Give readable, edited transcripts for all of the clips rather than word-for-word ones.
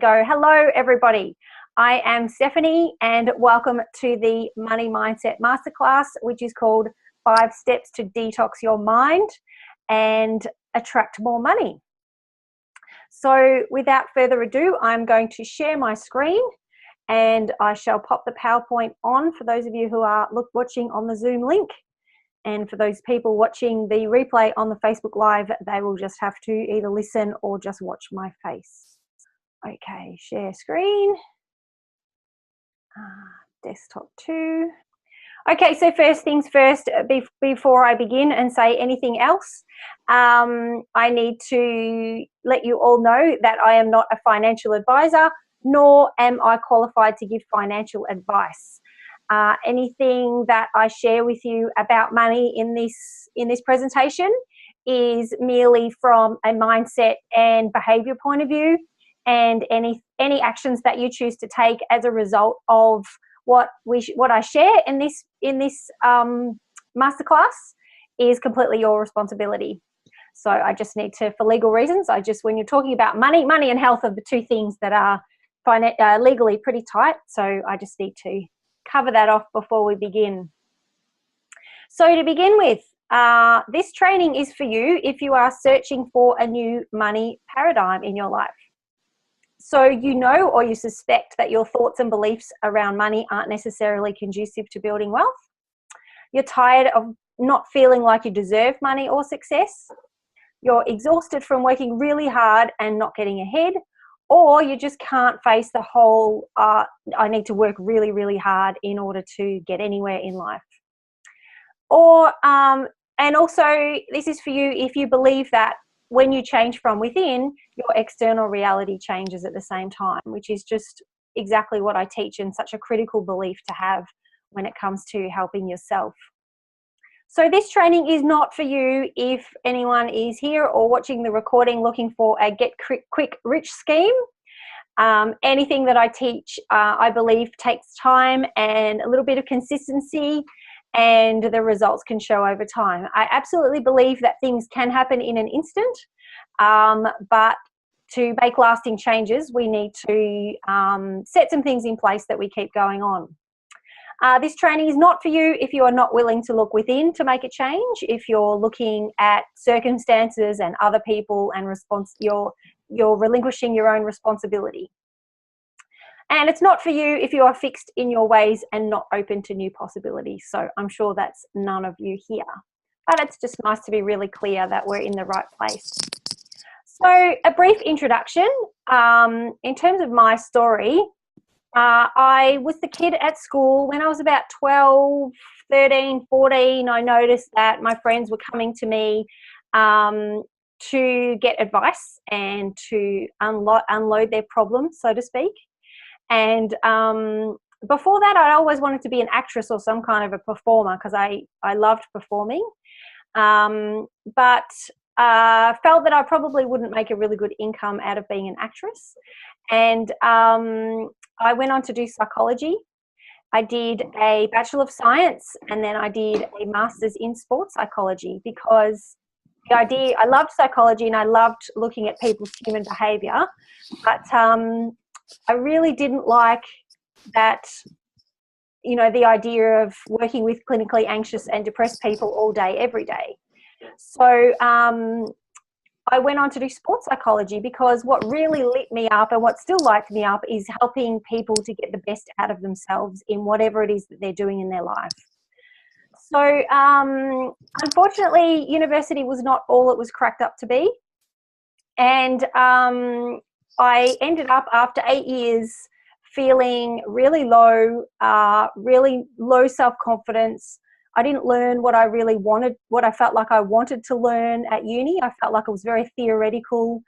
go. Hello, everybody. I am Stephanie, and welcome to the Money Mindset Masterclass, which is called 5 Steps to Detox Your Mind and Attract More Money. So without further ado, I'm going to share my screen and I shall pop the PowerPoint on for those of you who are watching on the Zoom link. And for those people watching the replay on the Facebook Live, they will just have to either listen or just watch my face. Okay, share screen. Desktop 2. Okay, so first things first, before I begin and say anything else, I need to let you all know that I am not a financial advisor, nor am I qualified to give financial advice. Anything that I share with you about money in this presentation is merely from a mindset and behavior point of view, and any actions that you choose to take as a result of what I share in this masterclass is completely your responsibility. So I just need to, for legal reasons, when you're talking about money and health are the two things that are legally pretty tight. So I just need to cover that off before we begin. So to begin with, this training is for you if you are searching for a new money paradigm in your life. So you know or you suspect that your thoughts and beliefs around money aren't necessarily conducive to building wealth. You're tired of not feeling like you deserve money or success. You're exhausted from working really hard and not getting ahead. Or you just can't face the whole, I need to work really, really hard in order to get anywhere in life. Or, and also this is for you if you believe that when you change from within, your external reality changes at the same time, which is just exactly what I teach and such a critical belief to have when it comes to helping yourself. So this training is not for you if anyone is here or watching the recording looking for a get quick rich scheme. Anything that I teach, I believe, takes time and a little bit of consistency, and the results can show over time. I absolutely believe that things can happen in an instant, but to make lasting changes, we need to set some things in place that we keep going on. This training is not for you if you are not willing to look within to make a change, if you're looking at circumstances and other people and you're relinquishing your own responsibility. And it's not for you if you are fixed in your ways and not open to new possibilities. So I'm sure that's none of you here. But it's just nice to be really clear that we're in the right place. So a brief introduction. In terms of my story, I was the kid at school when I was about 12, 13, 14. I noticed that my friends were coming to me to get advice and to unload their problems, so to speak. And before that, I always wanted to be an actress or some kind of a performer because I loved performing, but felt that I probably wouldn't make a really good income out of being an actress. And I went on to do psychology. I did a Bachelor of Science and then I did a Master's in Sports Psychology because the idea, I loved psychology and I loved looking at people's human behaviour, but I really didn't like that, the idea of working with clinically anxious and depressed people all day, every day. So I went on to do sports psychology because what really lit me up and what still lights me up is helping people to get the best out of themselves in whatever it is that they're doing in their life. So unfortunately, university was not all it was cracked up to be. And I ended up after 8 years feeling really low self-confidence. I didn't learn what I really wanted, what I felt like I wanted to learn at uni. I felt like it was very theoretical.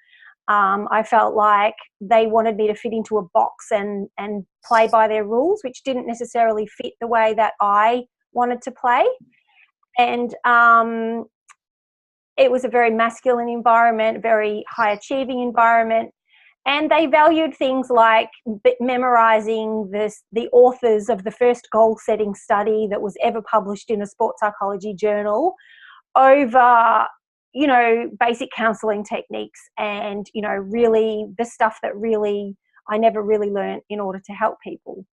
I felt like they wanted me to fit into a box and play by their rules, which didn't necessarily fit the way that I wanted to play. And it was a very masculine environment, very high achieving environment. And they valued things like memorizing the authors of the first goal-setting study that was ever published in a sports psychology journal over, basic counselling techniques and, really the stuff that really I never really learned in order to help people.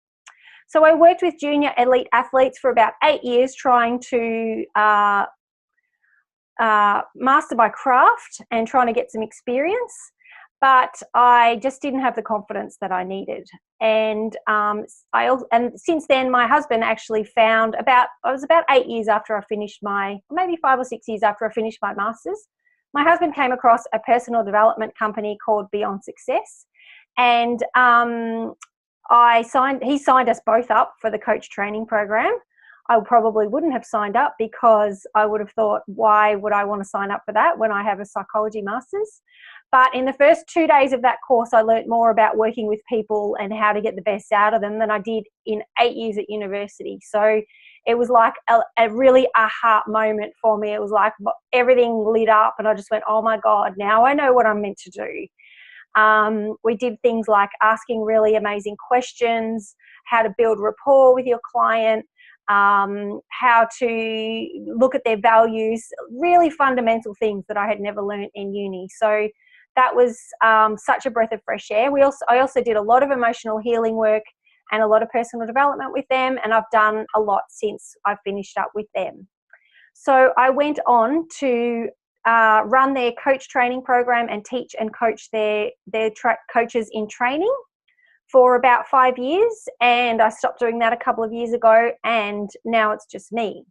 So I worked with junior elite athletes for about 8 years, trying to master my craft and trying to get some experience, but I just didn't have the confidence that I needed. And since then, my husband actually found I was about 8 years after I finished maybe 5 or 6 years after I finished my master's, my husband came across a personal development company called Beyond Success, and he signed us both up for the coach training program. I probably wouldn't have signed up, because I would have thought, why would I want to sign up for that when I have a psychology master's? But in the first 2 days of that course, I learned more about working with people and how to get the best out of them than I did in 8 years at university. So it was like a really aha moment for me. It was like everything lit up, and I just went, oh my God, now I know what I'm meant to do. We did things like asking really amazing questions, how to build rapport with your client, how to look at their values, really fundamental things that I had never learned in uni. So that was such a breath of fresh air. I also did a lot of emotional healing work and a lot of personal development with them, and I've done a lot since I finished up with them. So I went on to run their coach training program and teach and coach their coaches in training for about 5 years, and I stopped doing that a couple of years ago, and now it's just me.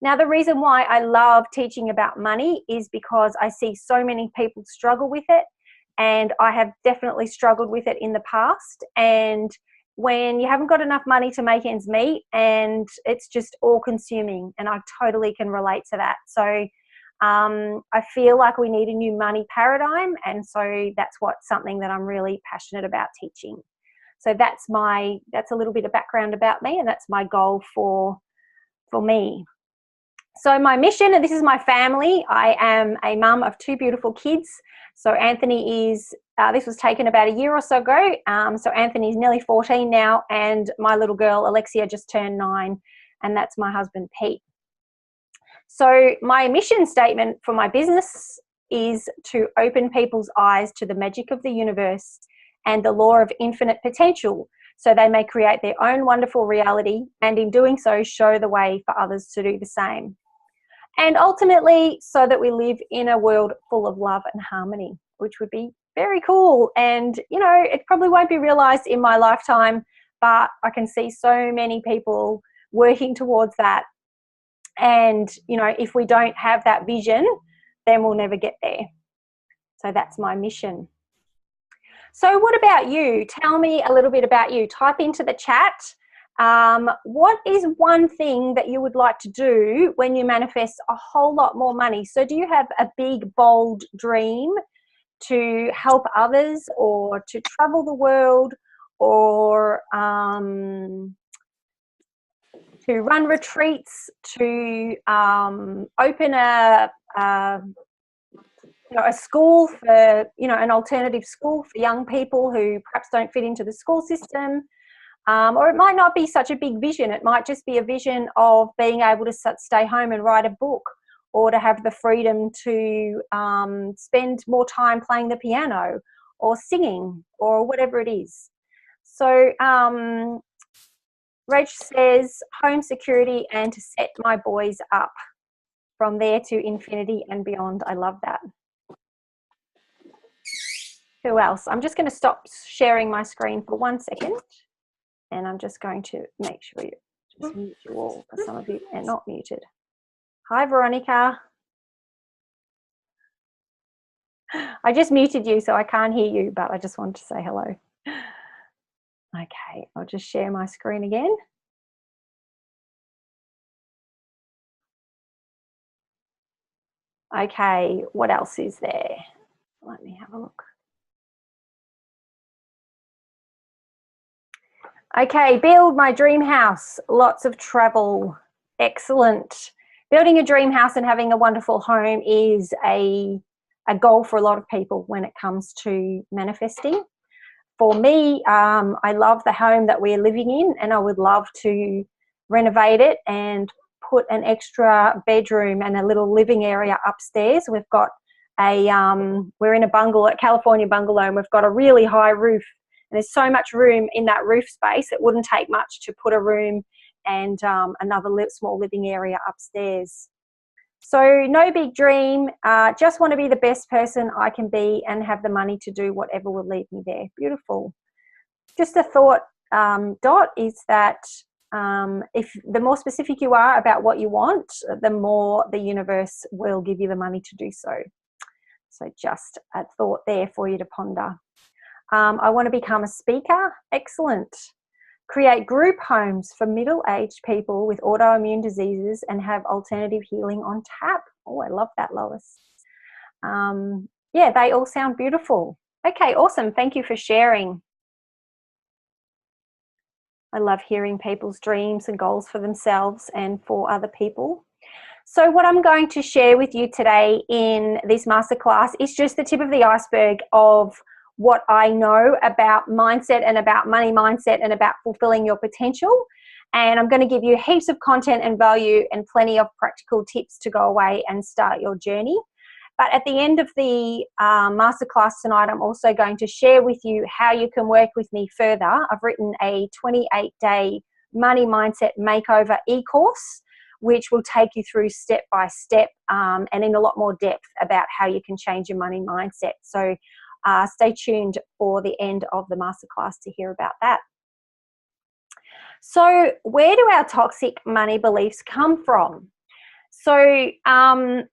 Now, the reason why I love teaching about money is because I see so many people struggle with it, and I have definitely struggled with it in the past. And when you haven't got enough money to make ends meet, and it's just all consuming, and I totally can relate to that. So I feel like we need a new money paradigm, and so that's something that I'm really passionate about teaching. So that's a little bit of background about me, and that's my goal for me. So my mission, and this is my family. I am a mum of 2 beautiful kids. So Anthony is, this was taken about a year or so ago. So Anthony's nearly 14 now, and my little girl, Alexia, just turned 9, and that's my husband, Pete. So my mission statement for my business is to open people's eyes to the magic of the universe and the law of infinite potential, so they may create their own wonderful reality, and in doing so, show the way for others to do the same. And ultimately, so that we live in a world full of love and harmony, which would be very cool. And, it probably won't be realized in my lifetime, but I can see so many people working towards that. And, if we don't have that vision, then we'll never get there. So that's my mission. So what about you? Tell me a little bit about you. Type into the chat. What is one thing that you would like to do when you manifest a whole lot more money? So do you have a big, bold dream to help others, or to travel the world, or to run retreats, to open a school for, an alternative school for young people who perhaps don't fit into the school system? Or it might not be such a big vision. It might just be a vision of being able to stay home and write a book, or to have the freedom to spend more time playing the piano or singing, or whatever it is. So Rach says, home security and to set my boys up. From there to infinity and beyond. I love that. Who else? I'm just going to stop sharing my screen for 1 second. And I'm just going to make sure you just mute you all, for some of you are not muted. Hi, Veronica. I just muted you, so I can't hear you, but I just wanted to say hello. Okay, I'll just share my screen again. Okay, what else is there? Let me have a look. Okay, build my dream house. Lots of travel. Excellent. Building a dream house and having a wonderful home is a goal for a lot of people when it comes to manifesting. For me, I love the home that we're living in, and I would love to renovate it and put an extra bedroom and a little living area upstairs. We've got we're in a bungalow, a California bungalow, and we've got a really high roof And there's so much room in that roof space, it wouldn't take much to put a room and another small living area upstairs. So no big dream, just want to be the best person I can be and have the money to do whatever will lead me there. Beautiful. Just a thought, Dot, is that if the more specific you are about what you want, the more the universe will give you the money to do so. So just a thought there for you to ponder. I want to become a speaker. Excellent. Create group homes for middle-aged people with autoimmune diseases and have alternative healing on tap. Oh, I love that, Lois. Yeah, they all sound beautiful. Okay, awesome. Thank you for sharing. I love hearing people's dreams and goals for themselves and for other people. So what I'm going to share with you today in this masterclass is just the tip of the iceberg of what I know about mindset and about money mindset and about fulfilling your potential. And I'm going to give you heaps of content and value and plenty of practical tips to go away and start your journey. But at the end of the masterclass tonight, I'm also going to share with you how you can work with me further. I've written a 28-day money mindset makeover e-course, which will take you through step by step and in a lot more depth about how you can change your money mindset. So stay tuned for the end of the masterclass to hear about that. So where do our toxic money beliefs come from? So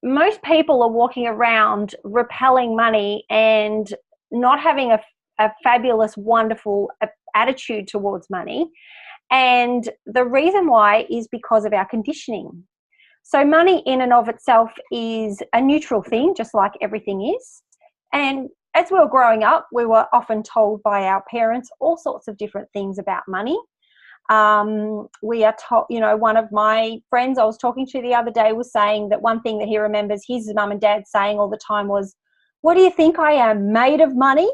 most people are walking around repelling money and not having a fabulous, wonderful attitude towards money. And the reason why is because of our conditioning. So money in and of itself is a neutral thing, just like everything is. And as we were growing up, we were often told by our parents all sorts of different things about money. We are told, you know, one of my friends I was talking to the other day was saying that one thing that he remembers his mum and dad saying all the time was, "What do you think I am, made of money?"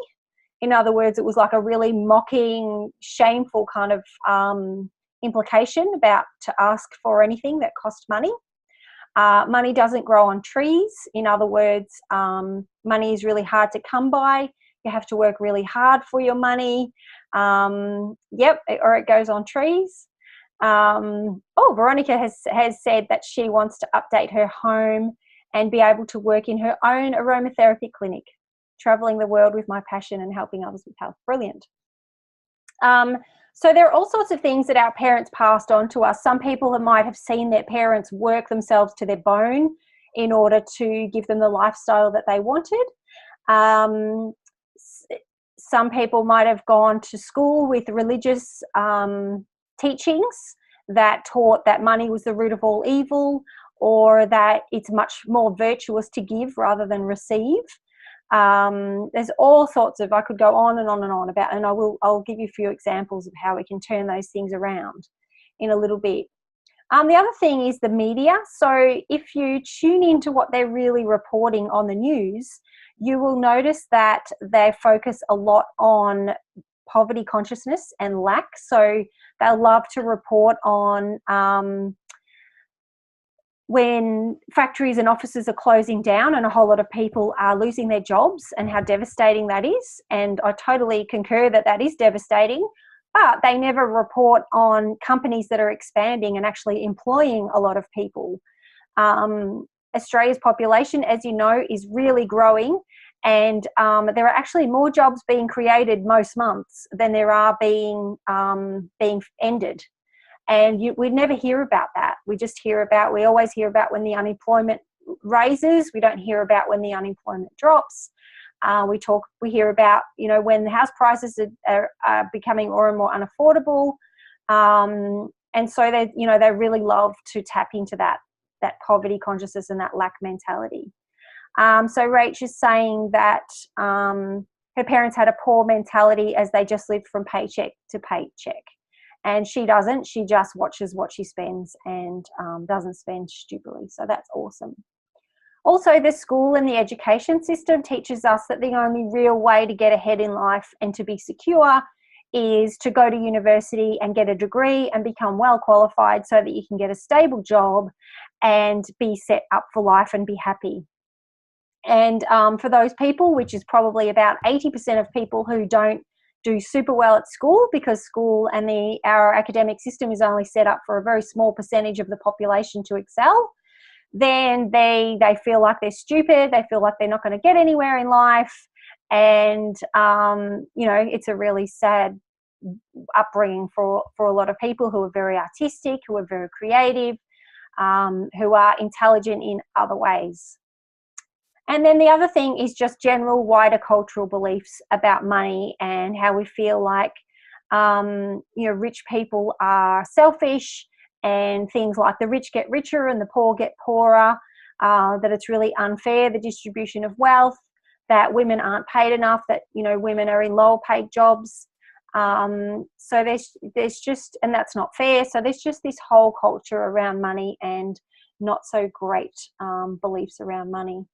In other words, it was like a really mocking, shameful kind of implication about to ask for anything that cost money. Money doesn't grow on trees. In other words, money is really hard to come by. You have to work really hard for your money. Or it goes on trees. Veronica has said that she wants to update her home and be able to work in her own aromatherapy clinic, traveling the world with my passion and helping others with health. Brilliant. So there are all sorts of things that our parents passed on to us. Some people might have seen their parents work themselves to their bone in order to give them the lifestyle that they wanted. Some people might have gone to school with religious teachings that taught that money was the root of all evil, or that it's much more virtuous to give rather than receive. There's all sorts of, I could go on and on and on about, and I'll give you a few examples of how we can turn those things around in a little bit. The other thing is the media. So if you tune into what they're really reporting on the news, you will notice that they focus a lot on poverty consciousness and lack. So they'll love to report on when factories and offices are closing down and a whole lot of people are losing their jobs and how devastating that is. And I totally concur that that is devastating, but they never report on companies that are expanding and actually employing a lot of people. Australia's population, as you know, is really growing, and there are actually more jobs being created most months than there are being ended. And we never hear about that. We always hear about when the unemployment raises. We don't hear about when the unemployment drops. We hear about, when the house prices are becoming more and more unaffordable. And so they really love to tap into that poverty consciousness and that lack mentality. So Rach is saying that her parents had a poor mentality as they just lived from paycheck to paycheck. And she doesn't. She just watches what she spends and doesn't spend stupidly. So that's awesome. Also, the school and the education system teaches us that the only real way to get ahead in life and to be secure is to go to university and get a degree and become well qualified so that you can get a stable job and be set up for life and be happy. And for those people, which is probably about 80% of people who don't do super well at school, because school and our academic system is only set up for a very small percentage of the population to excel, then they feel like they're stupid, they feel like they're not going to get anywhere in life, and you know, it's a really sad upbringing for a lot of people who are very artistic, who are very creative, who are intelligent in other ways. And then the other thing is just general wider cultural beliefs about money, and how we feel like you know, rich people are selfish, and things like the rich get richer and the poor get poorer, that it's really unfair, the distribution of wealth, that women aren't paid enough, that, you know, women are in lower paid jobs. So there's just, and that's not fair. So there's just this whole culture around money, and not so great beliefs around money.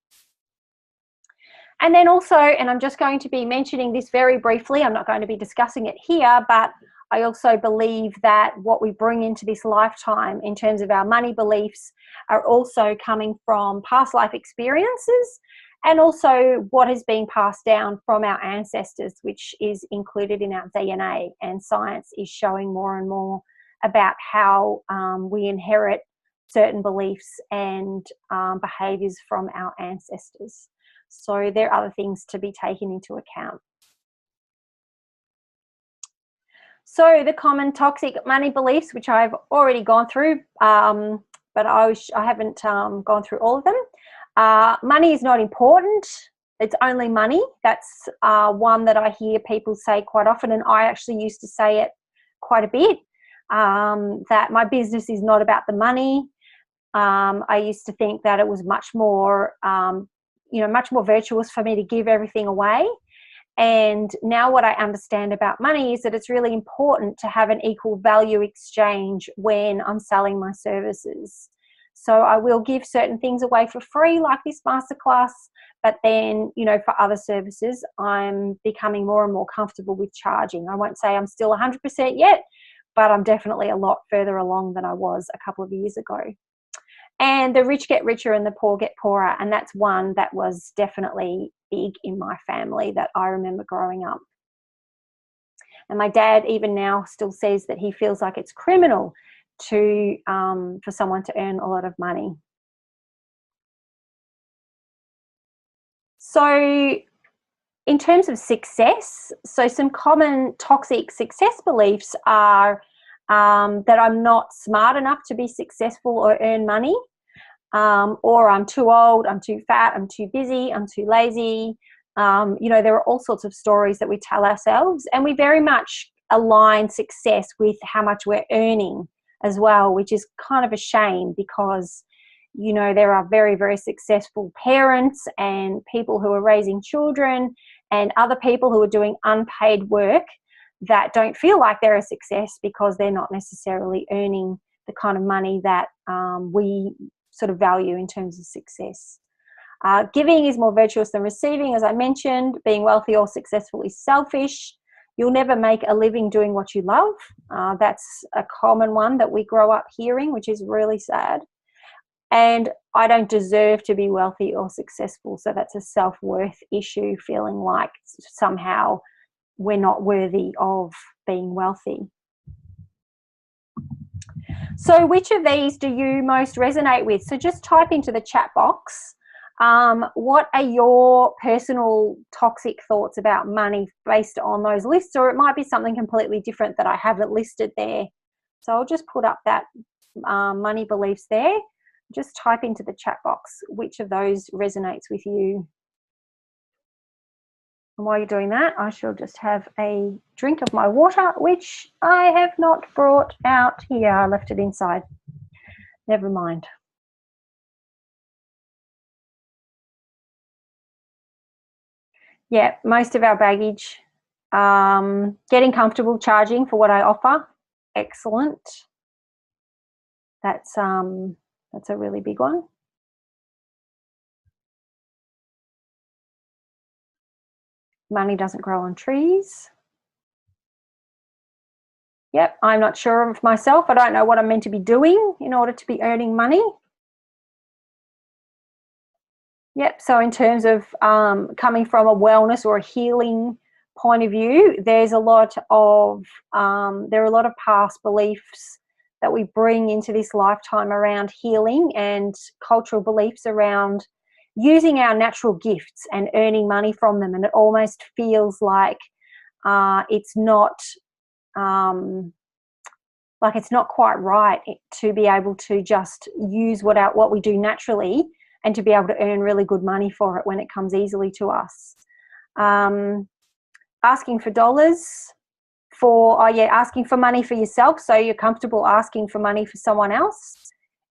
And then also, and I'm just going to be mentioning this very briefly, I'm not going to be discussing it here, but I also believe that what we bring into this lifetime in terms of our money beliefs are also coming from past life experiences, and also what has been passed down from our ancestors, which is included in our DNA. And science is showing more and more about how we inherit certain beliefs and behaviours from our ancestors. So there are other things to be taken into account. So the common toxic money beliefs, which I've already gone through, but I haven't gone through all of them. Money is not important. It's only money. That's one that I hear people say quite often, and I actually used to say it quite a bit, that my business is not about the money. I used to think that it was much more, you know, much more virtuous for me to give everything away. And now what I understand about money is that it's really important to have an equal value exchange when I'm selling my services. So I will give certain things away for free, like this masterclass, but then, you know, for other services, I'm becoming more and more comfortable with charging. I won't say I'm still 100% yet, but I'm definitely a lot further along than I was a couple of years ago. And the rich get richer and the poor get poorer. And that's one that was definitely big in my family that I remember growing up. And my dad even now still says that he feels like it's criminal to for someone to earn a lot of money. So in terms of success, so some common toxic success beliefs are that I'm not smart enough to be successful or earn money, or I'm too old, I'm too fat, I'm too busy, I'm too lazy. You know, there are all sorts of stories that we tell ourselves, and we very much align success with how much we're earning as well, which is kind of a shame, because, you know, there are very, very successful parents and people who are raising children and other people who are doing unpaid work that don't feel like they're a success because they're not necessarily earning the kind of money that we sort of value in terms of success. Giving is more virtuous than receiving, as I mentioned. Being wealthy or successful is selfish. You'll never make a living doing what you love. That's a common one that we grow up hearing, which is really sad. And I don't deserve to be wealthy or successful. So that's a self-worth issue, feeling like somehow we're not worthy of being wealthy. So which of these do you most resonate with? So just type into the chat box, what are your personal toxic thoughts about money based on those lists? Or it might be something completely different that I haven't listed there. So I'll just put up that money beliefs there. Just type into the chat box which of those resonates with you. And while you're doing that, I shall just have a drink of my water, which I have not brought out here. I left it inside. Never mind. Yeah, most of our baggage. Getting comfortable charging for what I offer. Excellent. That's a really big one. Money doesn't grow on trees. Yep, I'm not sure of myself. I don't know what I'm meant to be doing in order to be earning money. Yep, so in terms of coming from a wellness or a healing point of view, there's a lot of there are a lot of past beliefs that we bring into this lifetime around healing, and cultural beliefs around using our natural gifts and earning money from them. And it almost feels like it's not quite right to be able to just use what we do naturally and to be able to earn really good money for it when it comes easily to us. Asking for dollars asking for money for yourself, so you're comfortable asking for money for someone else.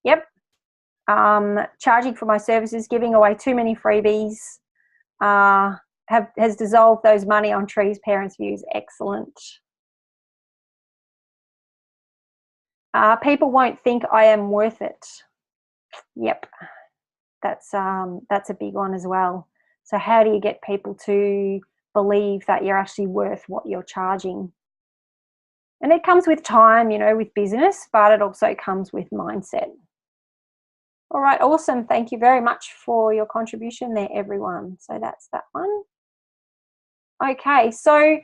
Yep. Charging for my services, giving away too many freebies, has dissolved those money on trees parents' views. Excellent. People won't think I am worth it. Yep. That's a big one as well. So how do you get people to believe that you're actually worth what you're charging? And it comes with time, with business, but it also comes with mindset. All right, awesome. Thank you very much for your contribution there, everyone. So that's that one. Okay, so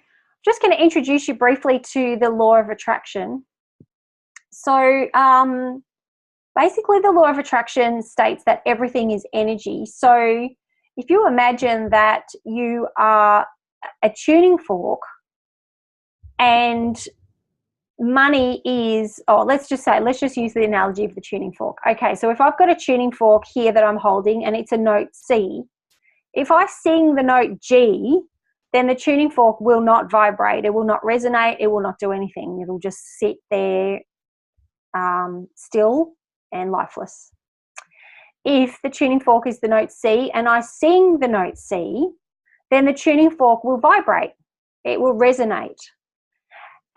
just going to introduce you briefly to the law of attraction. So basically the law of attraction states that everything is energy. So if you imagine that you are a tuning fork and money is, let's just use the analogy of the tuning fork. Okay, so if I've got a tuning fork here that I'm holding and it's a note C, if I sing the note G, then the tuning fork will not vibrate, it will not resonate, it will not do anything. It'll just sit there still and lifeless. If the tuning fork is the note C and I sing the note C, then the tuning fork will vibrate, it will resonate.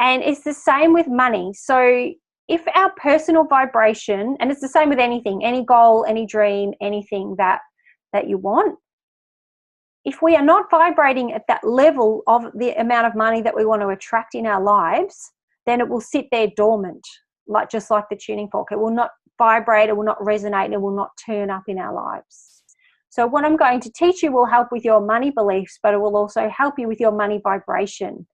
And it's the same with money. So if our personal vibration, and it's the same with anything, any goal, any dream, anything that you want, if we are not vibrating at that level of the amount of money that we want to attract in our lives, then it will sit there dormant, just like the tuning fork. It will not vibrate, it will not resonate, it will not turn up in our lives. So what I'm going to teach you will help with your money beliefs, but it will also help you with your money vibration.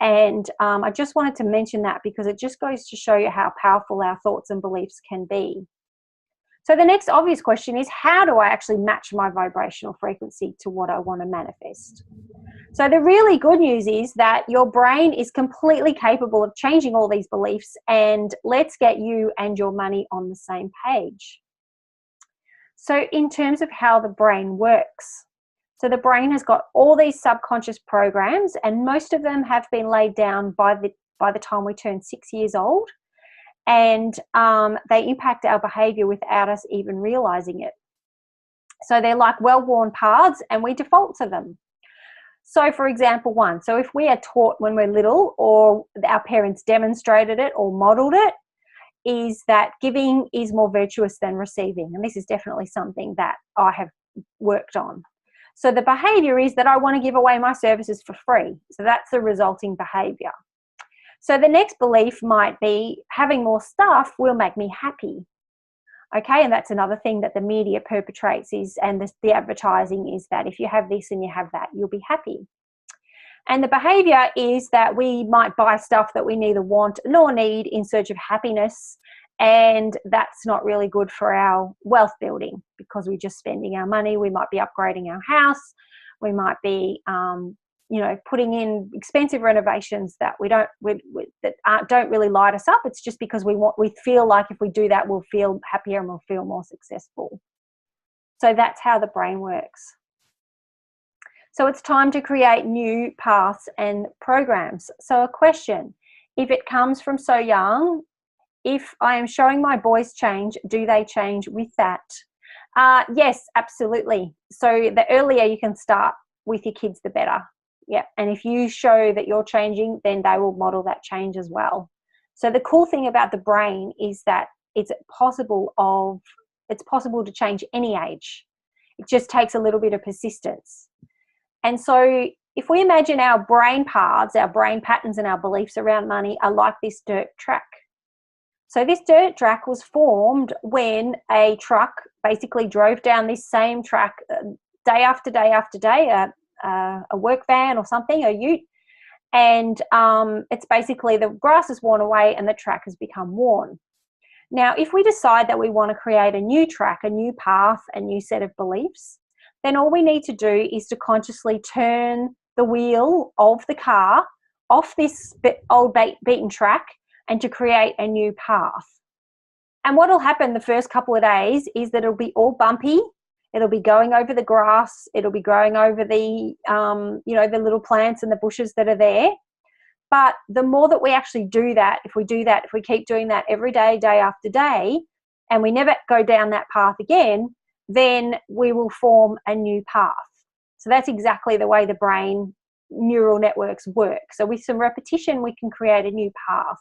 And I just wanted to mention that because it just goes to show you how powerful our thoughts and beliefs can be. So the next obvious question is, how do I actually match my vibrational frequency to what I want to manifest? So the really good news is that your brain is completely capable of changing all these beliefs, and let's get you and your money on the same page. So in terms of how the brain works, so the brain has got all these subconscious programs, and most of them have been laid down by the time we turn 6 years old, and they impact our behavior without us even realizing it. So they're like well-worn paths, and we default to them. So for example, so if we are taught when we're little, or our parents demonstrated it or modeled it, is that giving is more virtuous than receiving. And this is definitely something that I have worked on. So the behavior is that I want to give away my services for free. So that's the resulting behavior. So the next belief might be having more stuff will make me happy. Okay, and that's another thing that the media perpetrates and the advertising is that if you have this and you have that, you'll be happy. And the behavior is that we might buy stuff that we neither want nor need in search of happiness, and that's not really good for our wealth building because we're just spending our money. We might be upgrading our house. We might be, putting in expensive renovations that don't really light us up. It's just because we feel like if we do that, we'll feel happier and we'll feel more successful. So that's how the brain works. So it's time to create new paths and programs. So a question, if it comes from so young, if I am showing my boys change, do they change with that? Yes, absolutely. So the earlier you can start with your kids, the better. Yeah, and if you show that you're changing, then they will model that change as well. So the cool thing about the brain is that it's possible to change any age. It just takes a little bit of persistence. And so if we imagine our brain paths, our brain patterns and our beliefs around money are like this dirt track. So this dirt track was formed when a truck basically drove down this same track day after day after day, a work van or something, a ute, And it's basically the grass is worn away and the track has become worn. Now, if we decide that we want to create a new track, a new path, a new set of beliefs, then all we need to do is to consciously turn the wheel of the car off this old beaten track and to create a new path. And what will happen the first couple of days is that it'll be all bumpy. It'll be going over the grass. It'll be growing over the, the little plants and the bushes that are there. But the more that we actually do that, if we keep doing that every day, day after day, and we never go down that path again, then we will form a new path. So that's exactly the way the brain neural networks work. So with some repetition, we can create a new path.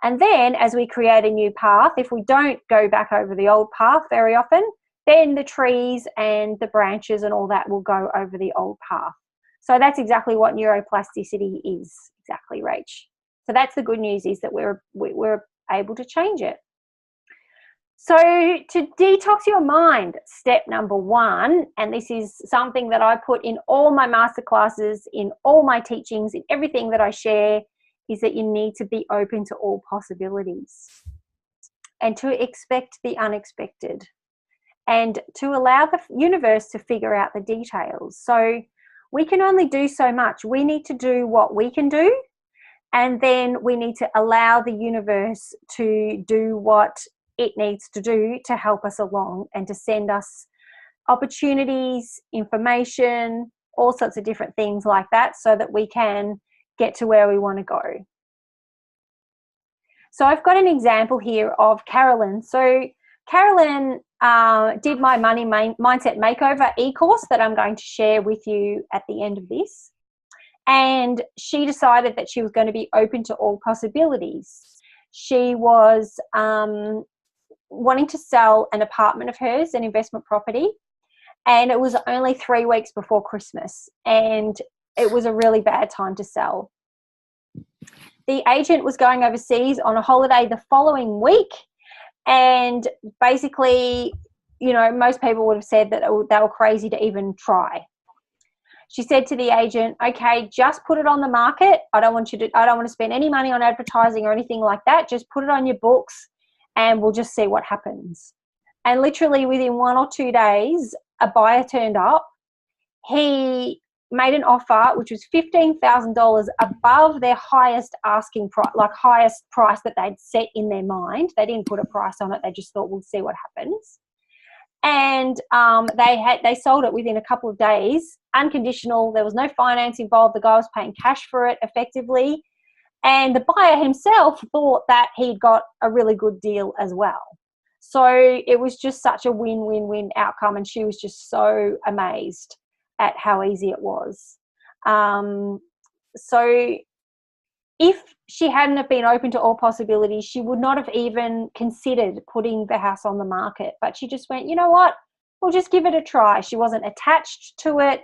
And then as we create a new path, if we don't go back over the old path very often, then the trees and the branches and all that will go over the old path. So that's exactly what neuroplasticity is, exactly, Rach. So that's the good news, is that we're able to change it. So to detox your mind, step number 1, and this is something that I put in all my masterclasses, in all my teachings, in everything that I share, is that you need to be open to all possibilities and to expect the unexpected and to allow the universe to figure out the details. So we can only do so much. We need to do what we can do, and then we need to allow the universe to do what it needs to do to help us along and to send us opportunities, information, all sorts of different things like that, so that we can get to where we want to go. So I've got an example here of Carolyn. So Carolyn did my money mindset makeover e-course that I'm going to share with you at the end of this. And she decided that she was going to be open to all possibilities. She was wanting to sell an apartment of hers, an investment property, and it was only 3 weeks before Christmas, and it was a really bad time to sell. The agent was going overseas on a holiday the following week, and basically, most people would have said that they were crazy to even try. She said to the agent, okay, just put it on the market. I don't want to spend any money on advertising or anything like that. Just put it on your books and we'll just see what happens. And literally within 1 or 2 days, a buyer turned up. He made an offer which was $15,000 above their highest asking price, highest price that they'd set in their mind. They didn't put a price on it. They just thought, we'll see what happens. And they sold it within a couple of days, unconditional. There was no finance involved. The guy was paying cash for it effectively. And the buyer himself thought that he'd got a really good deal as well. So it was just such a win-win-win outcome, and she was just so amazed at how easy it was. So if she hadn't have been open to all possibilities, she would not have even considered putting the house on the market. But she just went, you know what, we'll just give it a try. She wasn't attached to it.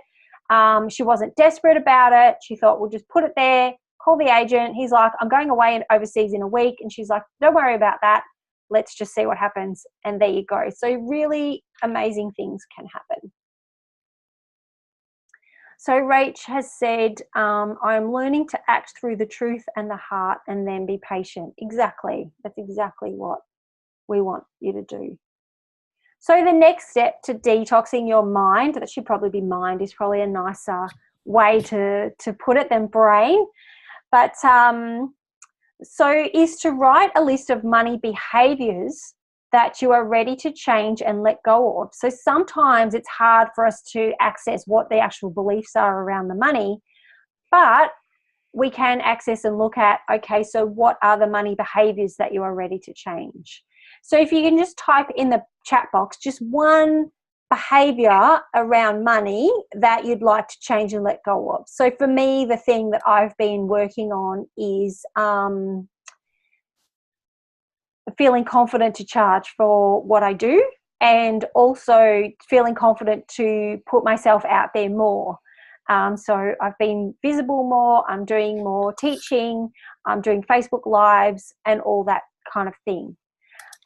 She wasn't desperate about it. She thought, we'll just put it there, call the agent. He's like, I'm going away overseas in a week. And she's like, don't worry about that. Let's just see what happens. And there you go. So really amazing things can happen. So Rach has said, I'm learning to act through the truth and the heart and then be patient. Exactly. That's exactly what we want you to do. So the next step to detoxing your mind, that should probably be mind, is probably a nicer way to put it than brain. But so is to write a list of money behaviors that you are ready to change and let go of. So sometimes it's hard for us to access what the actual beliefs are around the money, but we can access and look at, okay, so what are the money behaviors that you are ready to change? So if you can just type in the chat box just one behavior around money that you'd like to change and let go of. So for me, the thing that I've been working on is feeling confident to charge for what I do, and also feeling confident to put myself out there more. So I've been visible more, I'm doing more teaching, I'm doing Facebook Lives and all that kind of thing.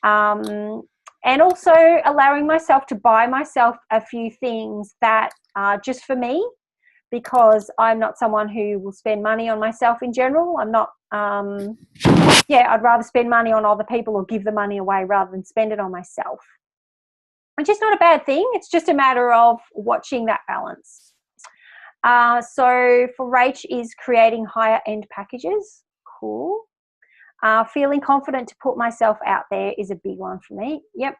And also allowing myself to buy myself a few things that are just for me, because I'm not someone who will spend money on myself in general. I'm not, I'd rather spend money on other people or give the money away rather than spend it on myself. Which is not a bad thing. It's just a matter of watching that balance. So for Rach is creating higher end packages. Cool. Feeling confident to put myself out there is a big one for me. Yep.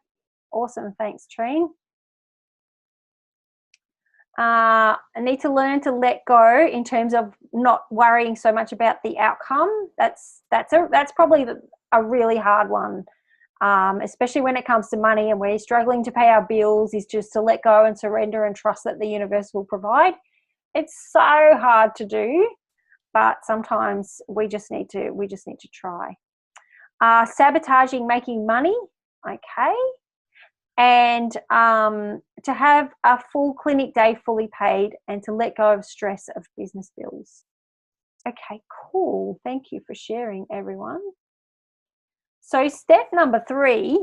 Awesome. Thanks, Trine. I need to learn to let go in terms of not worrying so much about the outcome. That's probably a really hard one, especially when it comes to money and we're struggling to pay our bills, is just to let go and surrender and trust that the universe will provide. It's so hard to do, but sometimes we just need to try. Sabotaging making money, okay. And to have a full clinic day fully paid and to let go of stress of business bills. Okay, cool. Thank you for sharing, everyone. So step number 3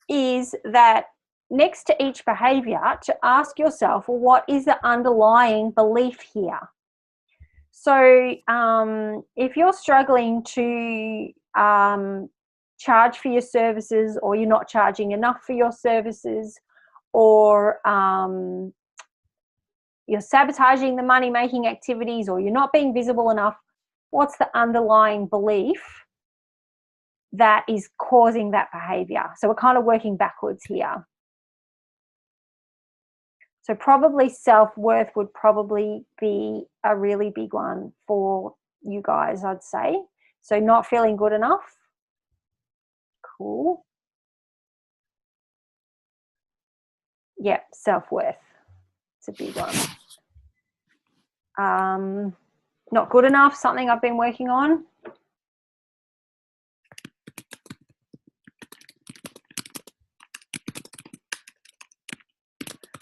is that next to each behavior, to ask yourself, well, what is the underlying belief here? So if you're struggling to charge for your services, or you're not charging enough for your services, or you're sabotaging the money-making activities, or you're not being visible enough, what's the underlying belief that is causing that behavior? So we're kind of working backwards here. So probably self-worth would probably be a really big one for you guys, I'd say. So not feeling good enough. Cool. Yep, self-worth. It's a big one. Not good enough, something I've been working on.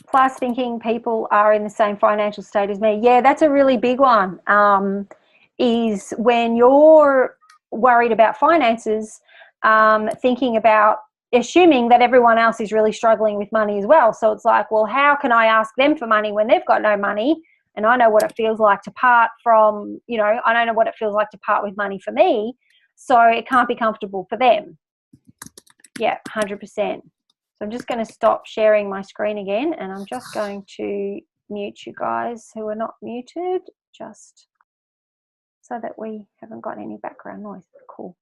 Plus thinking people are in the same financial state as me. Yeah, that's a really big one. Is when you're worried about finances, thinking about assuming that everyone else is really struggling with money as well. So it's like, well, how can I ask them for money when they've got no money? And I know what it feels like to part from, I don't know what it feels like to part with money for me. So it can't be comfortable for them. Yeah, 100%. So I'm just going to stop sharing my screen again, and I'm just going to mute you guys who are not muted, just so that we haven't got any background noise. Cool.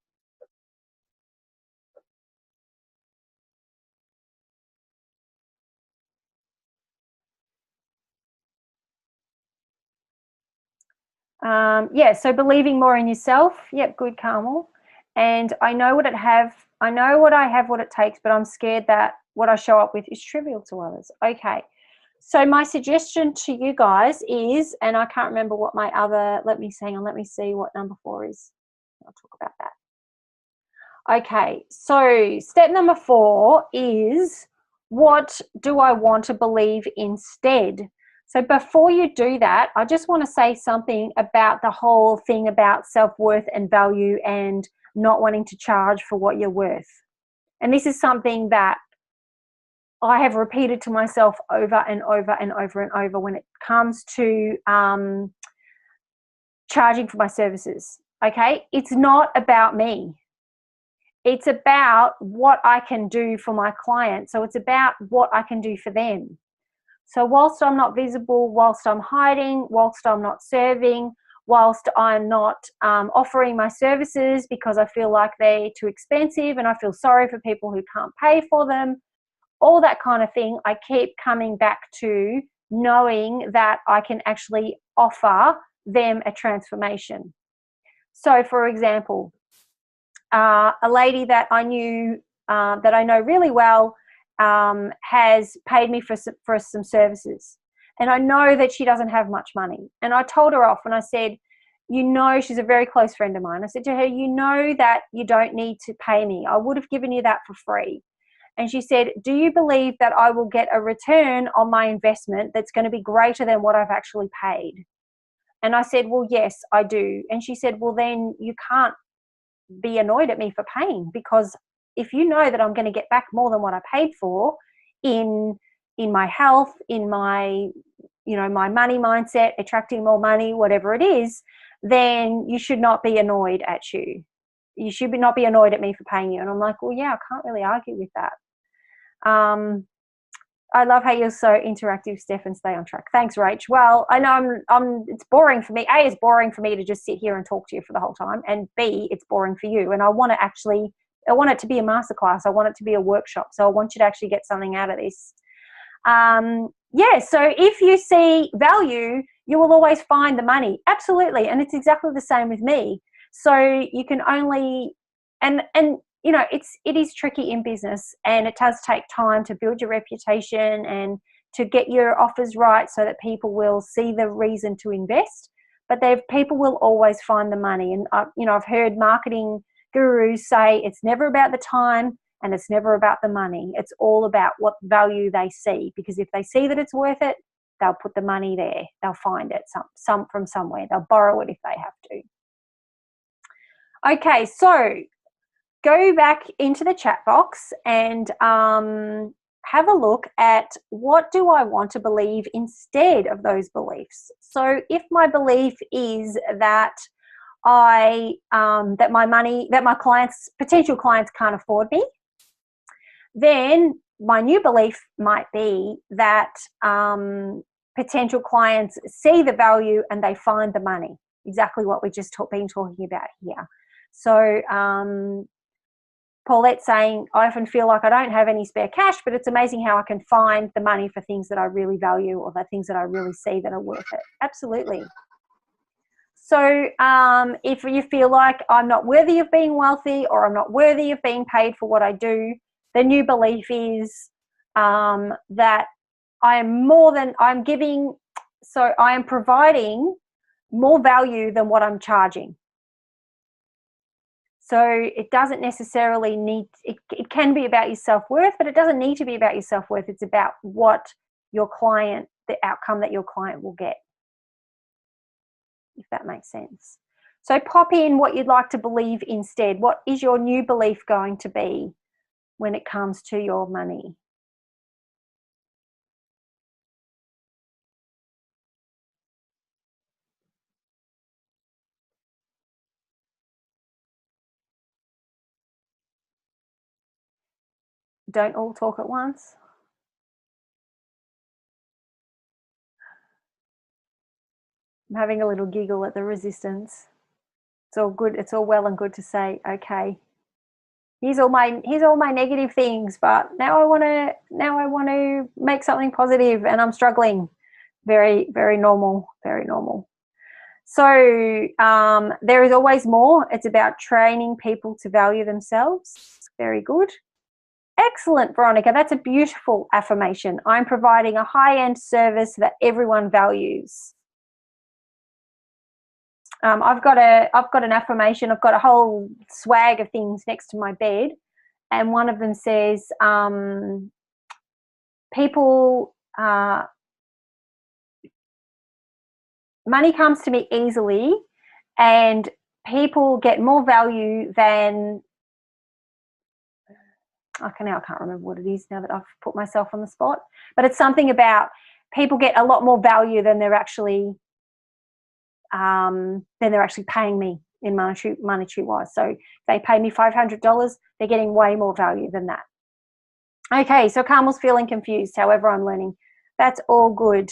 So believing more in yourself. Yep, good, Carmel. And I know what I have what it takes, but I'm scared that what I show up with is trivial to others. Okay. So my suggestion to you guys is, and I can't remember what my other, let me see what number 4 is. I'll talk about that. Okay. So step number 4 is, what do I want to believe instead? So before you do that, I just want to say something about the whole thing about self-worth and value and not wanting to charge for what you're worth. And this is something that I have repeated to myself over and over and over and over when it comes to charging for my services. Okay? It's not about me. It's about what I can do for my clients. So it's about what I can do for them. So whilst I'm not visible, whilst I'm hiding, whilst I'm not serving, whilst I'm not offering my services because I feel like they're too expensive and I feel sorry for people who can't pay for them, all that kind of thing, I keep coming back to knowing that I can actually offer them a transformation. So for example, a lady that I know really well, has paid me for some services, and I know that she doesn't have much money, and I told her off and I said, she's a very close friend of mine. I said to her, that you don't need to pay me. I would have given you that for free. And she said, do you believe that I will get a return on my investment that's going to be greater than what I've actually paid? And I said, well, yes, I do. And she said, well, then you can't be annoyed at me for paying, because if you know that I'm going to get back more than what I paid for in my health, in my my money mindset, attracting more money, whatever it is, then you should not be annoyed at you. You should not be annoyed at me for paying you. And I'm like, well, yeah, I can't really argue with that. I love how you're so interactive, Steph, and stay on track. Thanks, Rach. Well, I know it's boring for me. A, it's boring for me to just sit here and talk to you for the whole time. And B, it's boring for you. And I want it to be a masterclass. I want it to be a workshop. So I want you to actually get something out of this. So if you see value, you will always find the money. Absolutely. And it's exactly the same with me. So you can only, and it is tricky in business, and it does take time to build your reputation and to get your offers right so that people will see the reason to invest. But people will always find the money. And I've heard marketing gurus say it's never about the time and it's never about the money. It's all about what value they see, because if they see that it's worth it, they'll put the money there. They'll find it some from somewhere. They'll borrow it if they have to. Okay, so go back into the chat box and have a look at what do I want to believe instead of those beliefs. So if my belief is that that my potential clients can't afford me, then my new belief might be that potential clients see the value and they find the money. Exactly what we've just been talking about here. So Paulette's saying, I often feel like I don't have any spare cash, but it's amazing how I can find the money for things that I really value or the things that I really see that are worth it. Absolutely. So if you feel like I'm not worthy of being wealthy or I'm not worthy of being paid for what I do, the new belief is that I am providing more value than what I'm charging. So it doesn't necessarily it can be about your self-worth, but it doesn't need to be about your self-worth. It's about the outcome that your client will get, if that makes sense. So pop in what you'd like to believe instead. What is your new belief going to be when it comes to your money? Don't all talk at once. I'm having a little giggle at the resistance. It's all good. It's all well and good to say, okay, here's all my negative things, but now I want to make something positive and I'm struggling. Very, very normal, very normal. So there is always more. It's about training people to value themselves. Very good. Excellent, Veronica. That's a beautiful affirmation. I'm providing a high-end service that everyone values. I've got an affirmation. I've got a whole swag of things next to my bed, and one of them says, money comes to me easily, and people get more value than I can't remember what it is now that I've put myself on the spot, but it's something about people get a lot more value than they're actually paying me in monetary wise. So if they pay me $500, they're getting way more value than that. Okay, so Carmel's feeling confused. However, I'm learning. That's all good.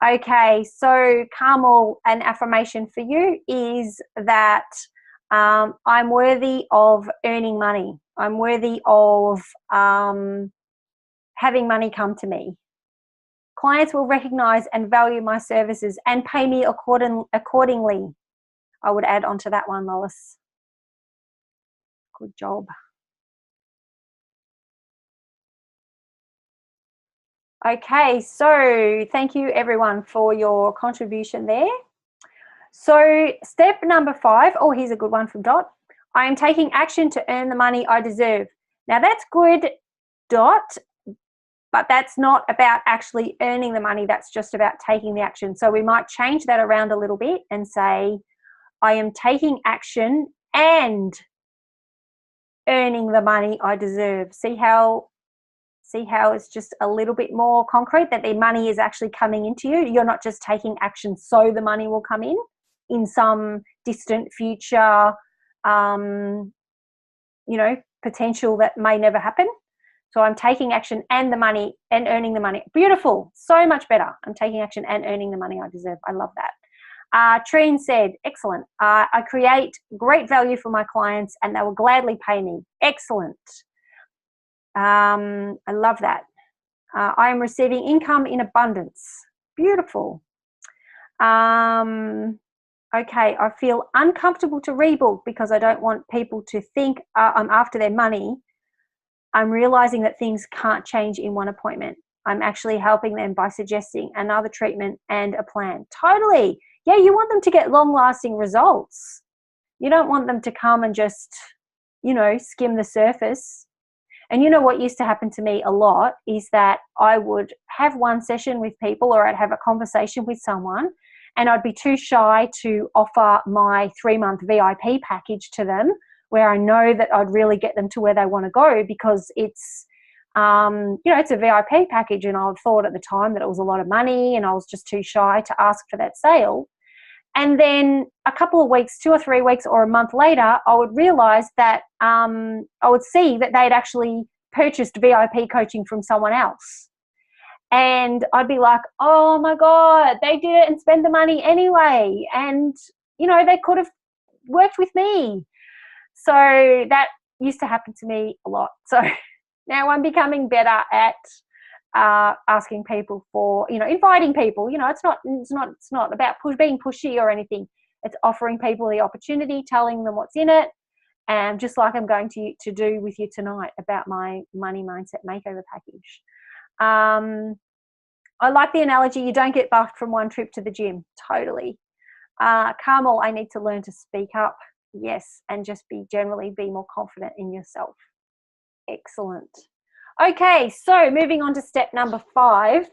Okay, so Carmel, an affirmation for you is that I'm worthy of earning money. I'm worthy of having money come to me. Clients will recognize and value my services and pay me accordingly. I would add onto that one, Lois. Good job. Okay, so thank you everyone for your contribution there. So step number 5, here's a good one from Dot. I am taking action to earn the money I deserve. Now that's good, Dot, but that's not about actually earning the money. That's just about taking the action. So we might change that around a little bit and say, I am taking action and earning the money I deserve. See how See how it's just a little bit more concrete, that the money is actually coming into you. You're not just taking action so the money will come in some distant future, potential that may never happen. So I'm taking action and the money and earning the money. Beautiful. So much better. I'm taking action and earning the money I deserve. I love that. Trine said, excellent. I create great value for my clients and they will gladly pay me. Excellent. I love that. I am receiving income in abundance. Beautiful. Okay, I feel uncomfortable to rebook because I don't want people to think I'm after their money. I'm realizing that things can't change in one appointment. I'm actually helping them by suggesting another treatment and a plan. Totally. Yeah, you want them to get long-lasting results. You don't want them to come and just, skim the surface. And you know what used to happen to me a lot is that I would have one session with people, or I'd have a conversation with someone, and I'd be too shy to offer my 3-month VIP package to them, where I know that I'd really get them to where they want to go, because it's, it's a VIP package, and I thought at the time that it was a lot of money, and I was just too shy to ask for that sale. And then a couple of weeks, 2 or 3 weeks or a month later, I would realize that I would see that they'd actually purchased VIP coaching from someone else. And I'd be like, oh my God, they did it and spend the money anyway. And, they could have worked with me. So that used to happen to me a lot. So now I'm becoming better at asking people for, inviting people. It's not about being pushy or anything. It's offering people the opportunity, telling them what's in it, and just like I'm going to do with you tonight about my money mindset makeover package. I like the analogy, you don't get buffed from one trip to the gym. Totally. Carmel, I need to learn to speak up. Yes, and just generally be more confident in yourself. Excellent. Okay, so moving on to step number 5,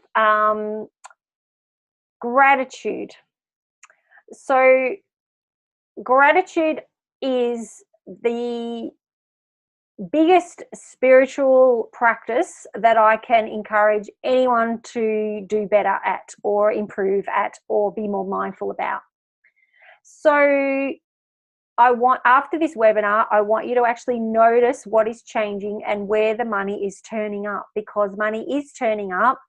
gratitude. So gratitude is the biggest spiritual practice that I can encourage anyone to do better at, or improve at, or be more mindful about. So after this webinar, I want you to actually notice what is changing and where the money is turning up, because money is turning up,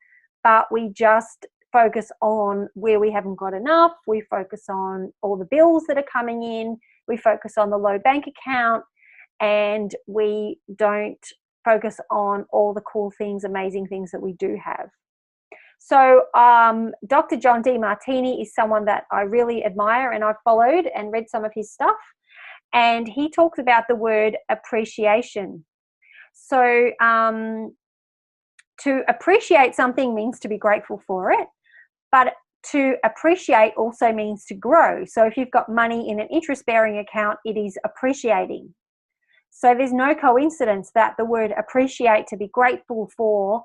but we just focus on where we haven't got enough. We focus on all the bills that are coming in. We focus on the low bank account, and we don't focus on all the cool things, amazing things that we do have. So Dr. John Demartini is someone that I really admire, and I've followed and read some of his stuff. And he talks about the word appreciation. So to appreciate something means to be grateful for it, but to appreciate also means to grow. So if you've got money in an interest-bearing account, it is appreciating. So there's no coincidence that the word appreciate, to be grateful for,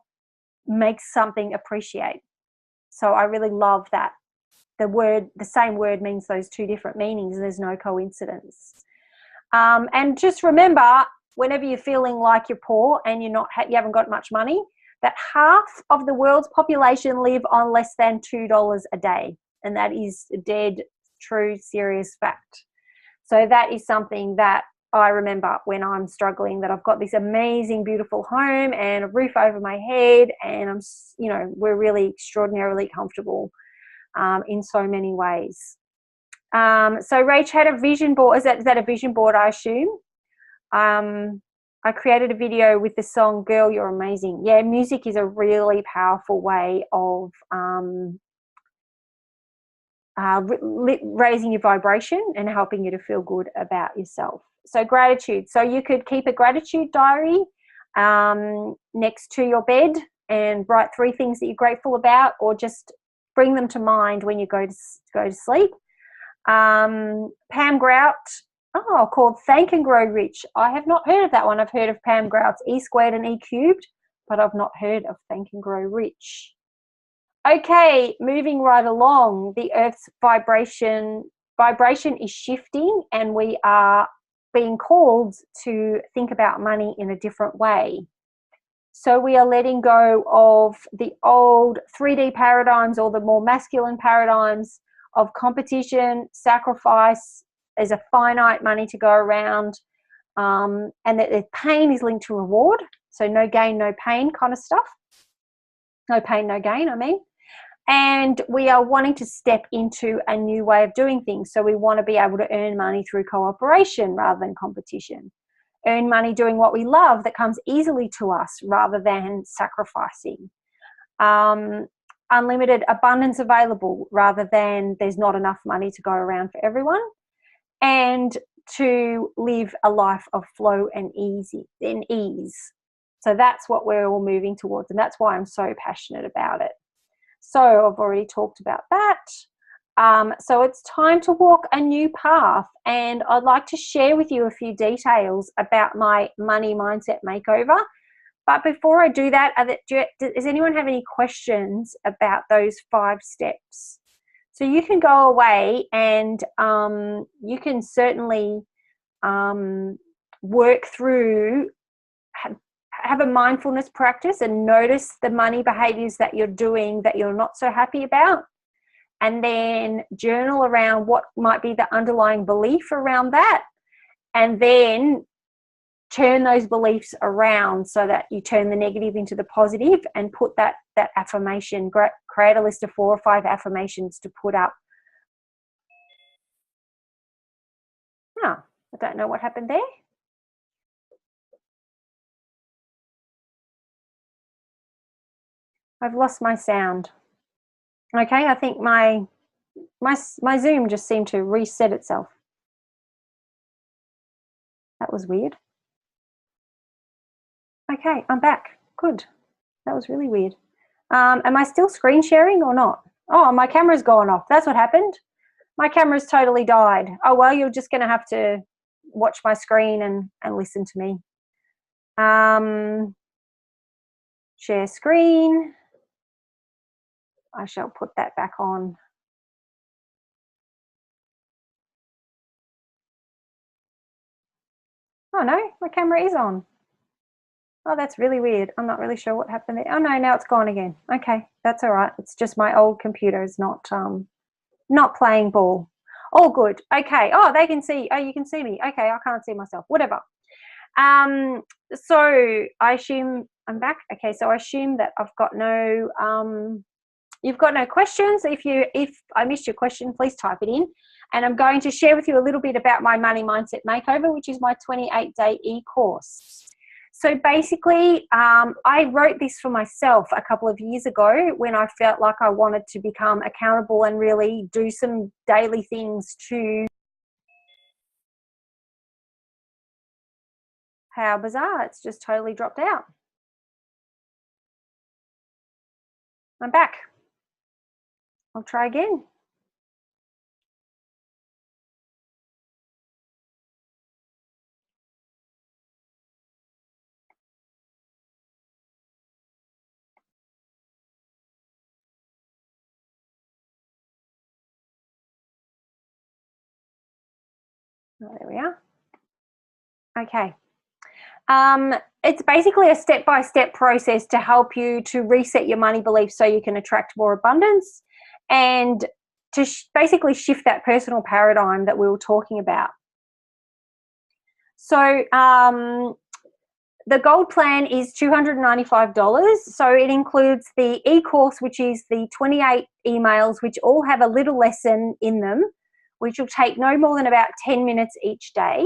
makes something appreciate. So I really love that. The same word means those two different meanings, and there's no coincidence. And just remember, whenever you're feeling like you're poor and you haven't got much money, that half of the world's population live on less than $2 a day. And that is a dead, true, serious fact. So that is something that I remember when I'm struggling, that I've got this amazing, beautiful home and a roof over my head, and we're really extraordinarily comfortable in so many ways. So Rach had a vision board. Is that a vision board, I assume? I created a video with the song Girl, You're Amazing. Yeah, music is a really powerful way of raising your vibration and helping you to feel good about yourself. So gratitude. So you could keep a gratitude diary next to your bed and write 3 things that you're grateful about, or just bring them to mind when you go to sleep. Pam Grout, called Thank and Grow Rich. I have not heard of that one. I've heard of Pam Grout's E squared and E cubed, but I've not heard of Thank and Grow Rich. Okay, moving right along, the Earth's vibration is shifting, and we are being called to think about money in a different way. So we are letting go of the old 3D paradigms, or the more masculine paradigms of competition, sacrifice. There's a finite money to go around, and that the pain is linked to reward. So no gain, no pain kind of stuff. No pain, no gain, I mean. And we are wanting to step into a new way of doing things. So we want to be able to earn money through cooperation rather than competition. Earn money doing what we love that comes easily to us rather than sacrificing. Unlimited abundance available rather than there's not enough money to go around for everyone. And to live a life of flow and ease. So that's what we're all moving towards, and that's why I'm so passionate about it. So I've already talked about that. So it's time to walk a new path, and I'd like to share with you a few details about my money mindset makeover. But before I do that, does anyone have any questions about those 5 steps? So you can go away and you can certainly work through, have a mindfulness practice and notice the money behaviors that you're doing that you're not so happy about, and then journal around what might be the underlying belief around that, and then turn those beliefs around so that you turn the negative into the positive, and put that affirmation, create a list of 4 or 5 affirmations to put up. I don't know what happened there. I've lost my sound. Okay, I think my Zoom just seemed to reset itself. That was weird. Okay, I'm back. Good. That was really weird. Am I still screen sharing or not? Oh, my camera's gone off. That's what happened. My camera's totally died. Oh, well, you're just going to have to watch my screen and listen to me. Share screen. I shall put that back on. Oh no, my camera is on. Oh, that's really weird. I'm not really sure what happened there. Oh no, now it's gone again. Okay, that's all right. It's just my old computer is not playing ball. All good. Okay. Oh, they can see. Oh, you can see me. Okay, I can't see myself. Whatever. So I assume I'm back. Okay, so I assume that I've got no you've got no questions. If I missed your question, please type it in. And I'm going to share with you a little bit about my money mindset makeover, which is my 28-day e-course. So basically, I wrote this for myself a couple of years ago when I felt like I wanted to become accountable and really do some daily things to... How bizarre, it's just totally dropped out. I'm back. I'll try again. Oh, there we are. Okay. It's basically a step-by-step process to help you to reset your money beliefs so you can attract more abundance, and to basically shift that personal paradigm that we were talking about. So the gold plan is $295. So it includes the e-course, which is the 28 emails, which all have a little lesson in them, which will take no more than about 10 minutes each day.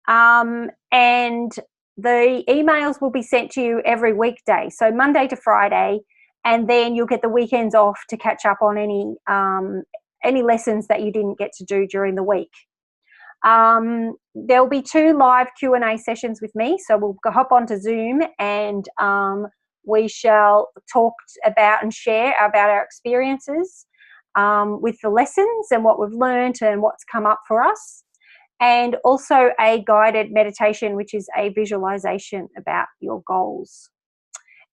And the emails will be sent to you every weekday, so Monday to Friday, and then you'll get the weekends off to catch up on any lessons that you didn't get to do during the week. There'll be 2 live Q&A sessions with me, so we'll hop onto Zoom and we shall talk about and share about our experiences with the lessons and what we've learned and what's come up for us. And also a guided meditation, which is a visualization about your goals.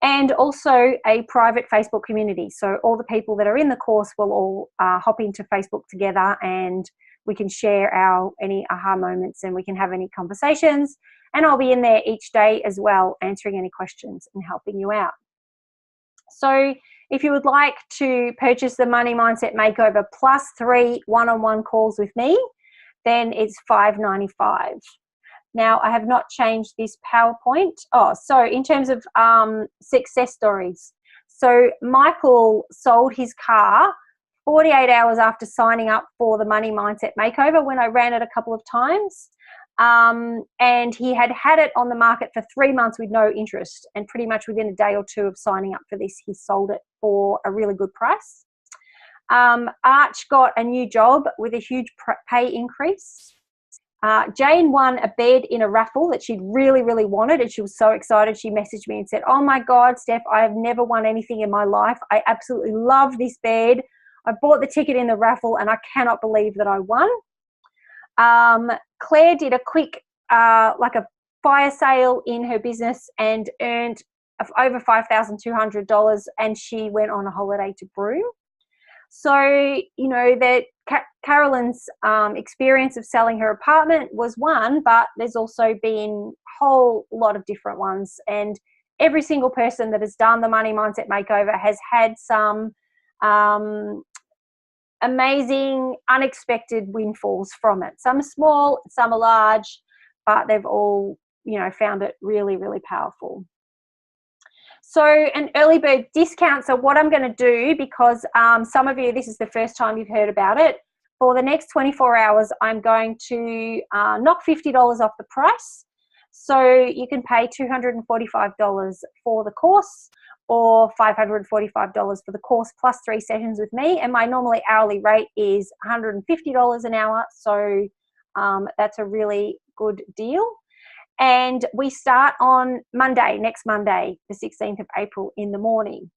And also a private Facebook community. So all the people that are in the course will all hop into Facebook together, and we can share any aha moments, and we can have any conversations. And I'll be in there each day as well, answering any questions and helping you out. So if you would like to purchase the Money Mindset Makeover plus 3 one-on-one calls with me, then it's $5.95. Now, I have not changed this PowerPoint. Oh, so in terms of success stories. So Michael sold his car 48 hours after signing up for the Money Mindset Makeover when I ran it a couple of times. And he had it on the market for 3 months with no interest. And pretty much within a day or two of signing up for this, he sold it for a really good price. Arch got a new job with a huge pay increase. Jane won a bed in a raffle that she'd really, really wanted, and she was so excited. She messaged me and said, "Oh my God, Steph, I have never won anything in my life. I absolutely love this bed. I bought the ticket in the raffle and I cannot believe that I won." Claire did a quick, like a fire sale in her business and earned over $5,200, and she went on a holiday to Broome. So, you know, that Carolyn's experience of selling her apartment was one, but there's also been a whole lot of different ones. And every single person that has done the Money Mindset Makeover has had some amazing, unexpected windfalls from it. Some are small, some are large, but they've all, you know, found it really, really powerful. So an early bird discount. So what I'm going to do, because some of you, this is the first time you've heard about it, for the next 24 hours, I'm going to knock $50 off the price. So you can pay $245 for the course, or $545 for the course plus 3 sessions with me. And my normally hourly rate is $150 an hour. So that's a really good deal. And we start on Monday, next Monday, the 16th of April in the morning.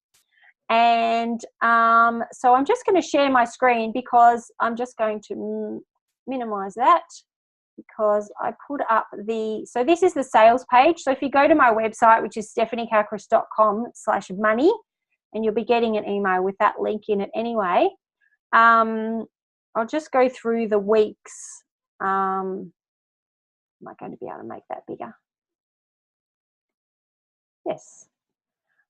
And so I'm just going to share my screen, because I'm just going to minimize that, because I put up so this is the sales page. So if you go to my website, which is stephaniekakris.com/money, and you'll be getting an email with that link in it anyway. I'll just go through the weeks. Am I going to be able to make that bigger? Yes.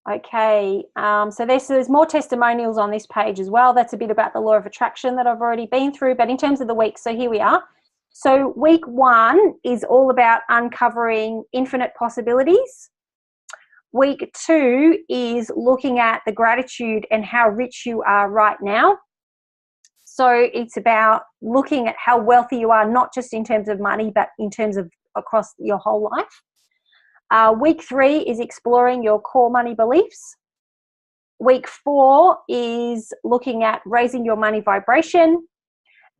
Okay. So there's more testimonials on this page as well. That's a bit about the law of attraction that I've already been through. But in terms of the week, so here we are. So week 1 is all about uncovering infinite possibilities. Week 2 is looking at the gratitude and how rich you are right now. So it's about looking at how wealthy you are, not just in terms of money, but in terms of across your whole life. Week 3 is exploring your core money beliefs. Week 4 is looking at raising your money vibration.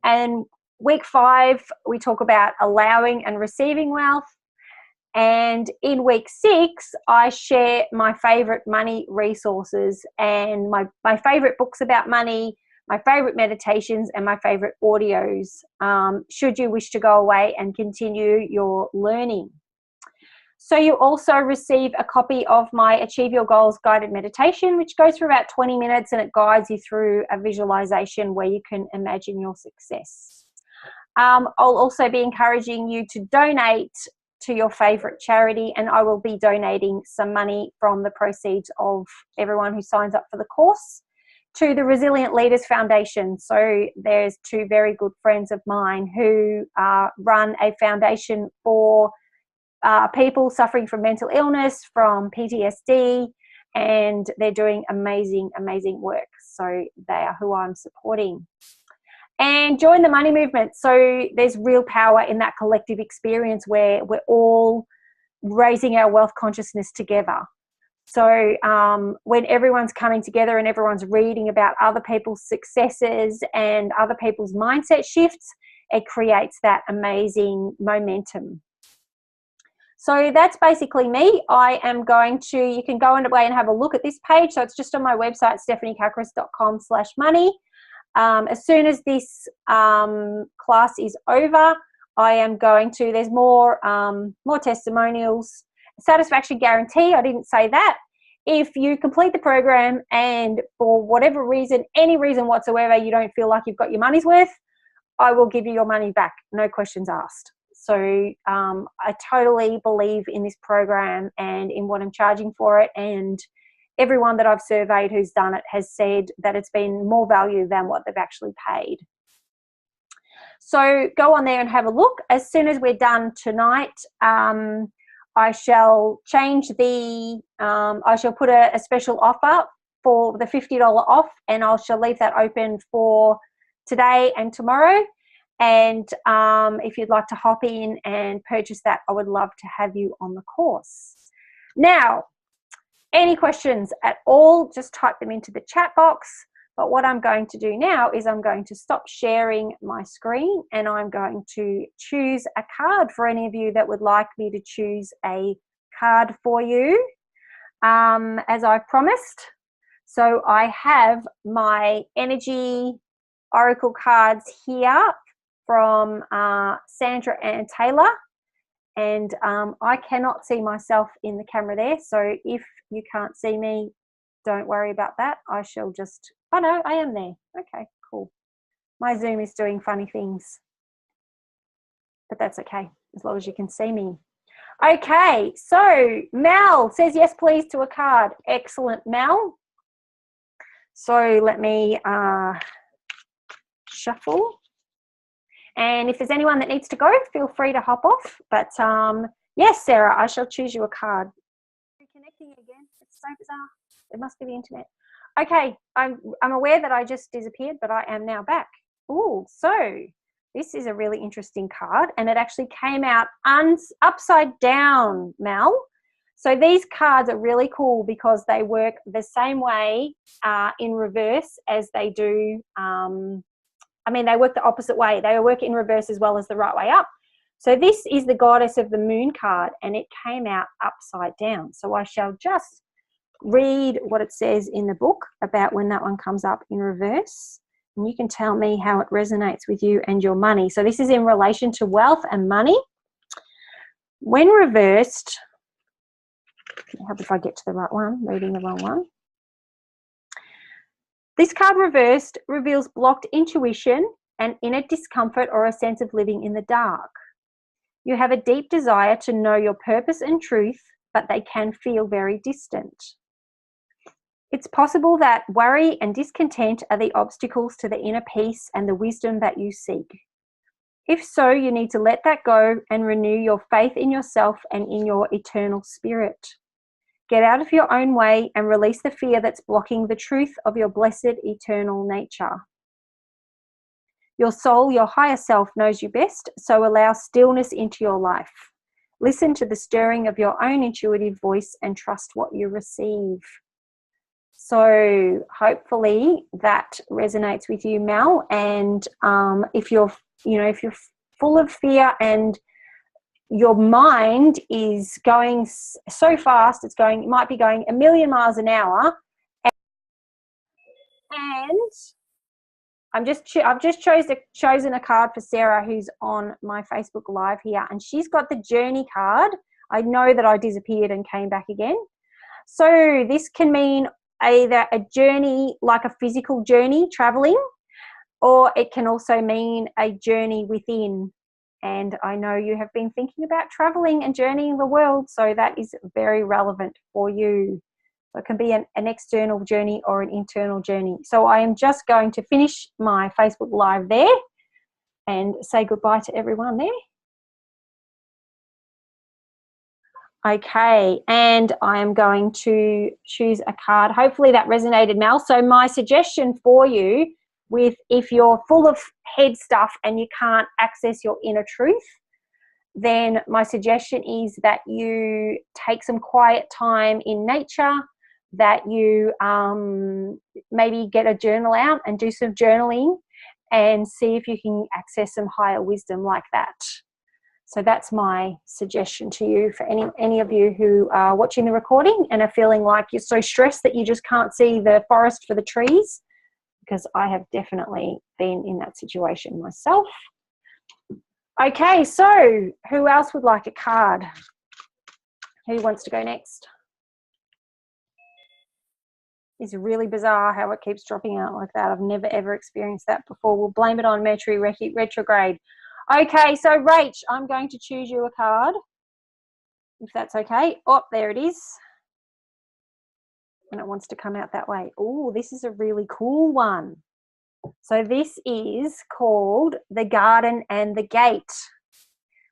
And week 5, we talk about allowing and receiving wealth. And in week 6, I share my favorite money resources and my favorite books about money, my favorite meditations, and my favorite audios, should you wish to go away and continue your learning. So you also receive a copy of my Achieve Your Goals guided meditation, which goes for about 20 minutes, and it guides you through a visualization where you can imagine your success. I'll also be encouraging you to donate to your favorite charity, and I will be donating some money from the proceeds of everyone who signs up for the course to the Resilient Leaders Foundation. So there's 2 very good friends of mine who run a foundation for people suffering from mental illness, from PTSD, and they're doing amazing, amazing work. So they are who I'm supporting. And join the money movement. So there's real power in that collective experience where we're all raising our wealth consciousness together. So when everyone's coming together and everyone's reading about other people's successes and other people's mindset shifts, it creates that amazing momentum. So that's basically me. I am going to, you can go away and have a look at this page. So it's just on my website, stephaniekakris.com/money. As soon as this class is over, I am going to, there's more testimonials. Satisfaction guarantee, I didn't say that. If you complete the program and for whatever reason, any reason whatsoever, you don't feel like you've got your money's worth, I will give you your money back, no questions asked. So I totally believe in this program and in what I'm charging for it, and everyone that I've surveyed who's done it has said that it's been more value than what they've actually paid. So go on there and have a look. As soon as we're done tonight, I shall change the, I shall put a special offer for the $50 off, and I shall leave that open for today and tomorrow. And if you'd like to hop in and purchase that, I would love to have you on the course. Now, any questions at all, just type them into the chat box. But what I'm going to do now is I'm going to stop sharing my screen, and I'm going to choose a card for any of you that would like me to choose a card for you, as I promised. So I have my energy oracle cards here from Sandra Ann Taylor. And I cannot see myself in the camera there. So if you can't see me, don't worry about that. I shall just, oh no, I am there. Okay, cool. My Zoom is doing funny things, but that's okay, as long as you can see me. Okay, so Mel says yes, please, to a card. Excellent, Mel. So let me shuffle. And if there's anyone that needs to go, feel free to hop off. But yes, Sarah, I shall choose you a card. Reconnecting again. It's so bizarre. It must be the internet. Okay, I'm aware that I just disappeared, but I am now back. Oh, so this is a really interesting card, and it actually came out upside down, Mel. So these cards are really cool because they work the same way in reverse as they do. I mean, they work the opposite way. They work in reverse as well as the right way up. So this is the Goddess of the Moon card, and it came out upside down. So I shall just read what it says in the book about when that one comes up in reverse. And you can tell me how it resonates with you and your money. So this is in relation to wealth and money. When reversed, I hope if I get to the right one, reading the wrong one. This card reversed reveals blocked intuition and inner discomfort or a sense of living in the dark. You have a deep desire to know your purpose and truth, but they can feel very distant. It's possible that worry and discontent are the obstacles to the inner peace and the wisdom that you seek. If so, you need to let that go and renew your faith in yourself and in your eternal spirit. Get out of your own way and release the fear that's blocking the truth of your blessed eternal nature. Your soul, your higher self, knows you best, so allow stillness into your life. Listen to the stirring of your own intuitive voice and trust what you receive. So hopefully that resonates with you, Mel. And if you're full of fear and your mind is going so fast, it might be going 1,000,000 miles an hour. And I've just chosen a card for Sarah, who's on my Facebook Live here, and she's got the Journey card. I know that I disappeared and came back again. So this can mean either a journey, like a physical journey, traveling, or it can also mean a journey within. And I know you have been thinking about traveling and journeying the world, so that is very relevant for you. So it can be an external journey or an internal journey. So I am just going to finish my Facebook Live there and say goodbye to everyone there. Okay, and I am going to choose a card. Hopefully that resonated, Mel. So my suggestion for you, if you're full of head stuff and you can't access your inner truth, then my suggestion is that you take some quiet time in nature, that you maybe get a journal out and do some journaling and see if you can access some higher wisdom like that. So that's my suggestion to you for any of you who are watching the recording and are feeling like you're so stressed that you just can't see the forest for the trees, because I have definitely been in that situation myself. Okay, so who else would like a card? Who wants to go next? It's really bizarre how it keeps dropping out like that. I've never ever experienced that before. We'll blame it on Mercury retrograde. Okay, so Rach, I'm going to choose you a card, if that's okay. Oh, there it is. And it wants to come out that way. Oh, this is a really cool one. So this is called The Garden and the Gate.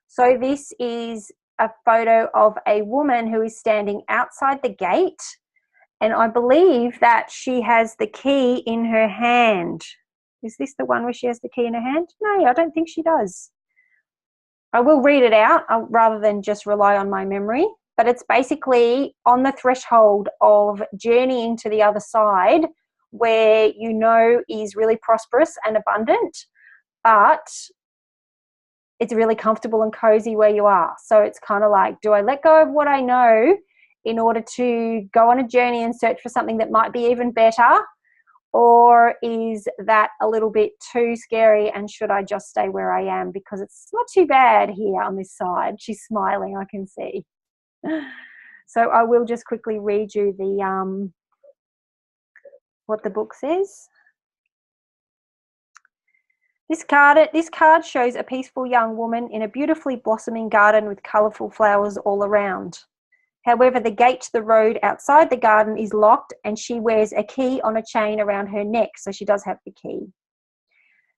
So this is a photo of a woman who is standing outside the gate, and I believe that she has the key in her hand. Is this the one where she has the key in her hand? No, I don't think she does. I will read it out rather than just rely on my memory, but it's basically on the threshold of journeying to the other side, where you know is really prosperous and abundant, but it's really comfortable and cozy where you are. So it's kind of like, do I let go of what I know in order to go on a journey and search for something that might be even better? Or is that a little bit too scary, and should I just stay where I am? Because it's not too bad here on this side. She's smiling, I can see. So I will just quickly read you the what the book says. This card shows a peaceful young woman in a beautifully blossoming garden with colourful flowers all around. However, the gate to the road outside the garden is locked, and she wears a key on a chain around her neck, so she does have the key.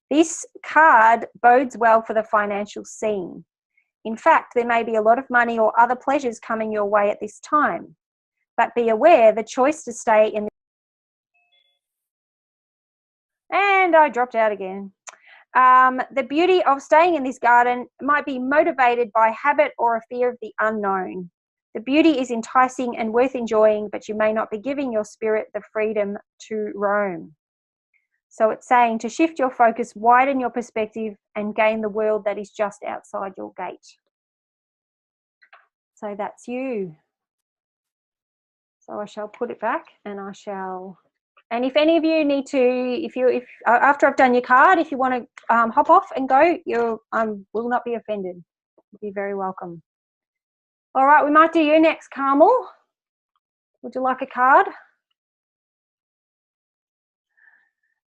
This card bodes well for the financial scene. In fact, there may be a lot of money or other pleasures coming your way at this time. But be aware, the choice to stay in and I dropped out again. The beauty of staying in this garden might be motivated by habit or a fear of the unknown. The beauty is enticing and worth enjoying, but you may not be giving your spirit the freedom to roam. So it's saying to shift your focus, widen your perspective, and gain the world that is just outside your gate. So that's you. So I shall put it back, and I shall. And if any of you need to, if after I've done your card, if you want to hop off and go, you will not be offended. You'll be very welcome. All right, we might do you next, Carmel. Would you like a card?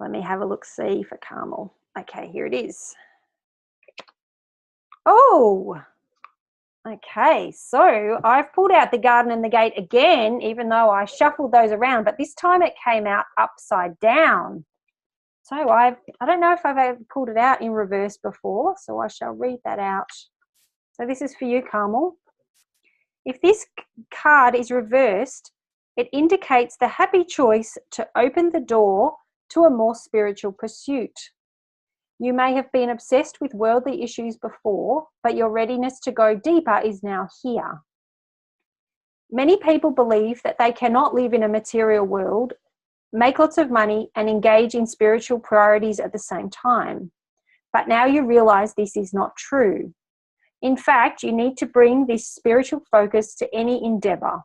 Let me have a look-see for Carmel. Okay, here it is. Oh, okay. So I've pulled out the garden and the gate again, even though I shuffled those around, but this time it came out upside down. So I don't know if I've ever pulled it out in reverse before, so I shall read that out. So this is for you, Carmel. If this card is reversed, it indicates the happy choice to open the door to a more spiritual pursuit. You may have been obsessed with worldly issues before, but your readiness to go deeper is now here. Many people believe that they cannot live in a material world, make lots of money, and engage in spiritual priorities at the same time. But now you realize this is not true. In fact, you need to bring this spiritual focus to any endeavor.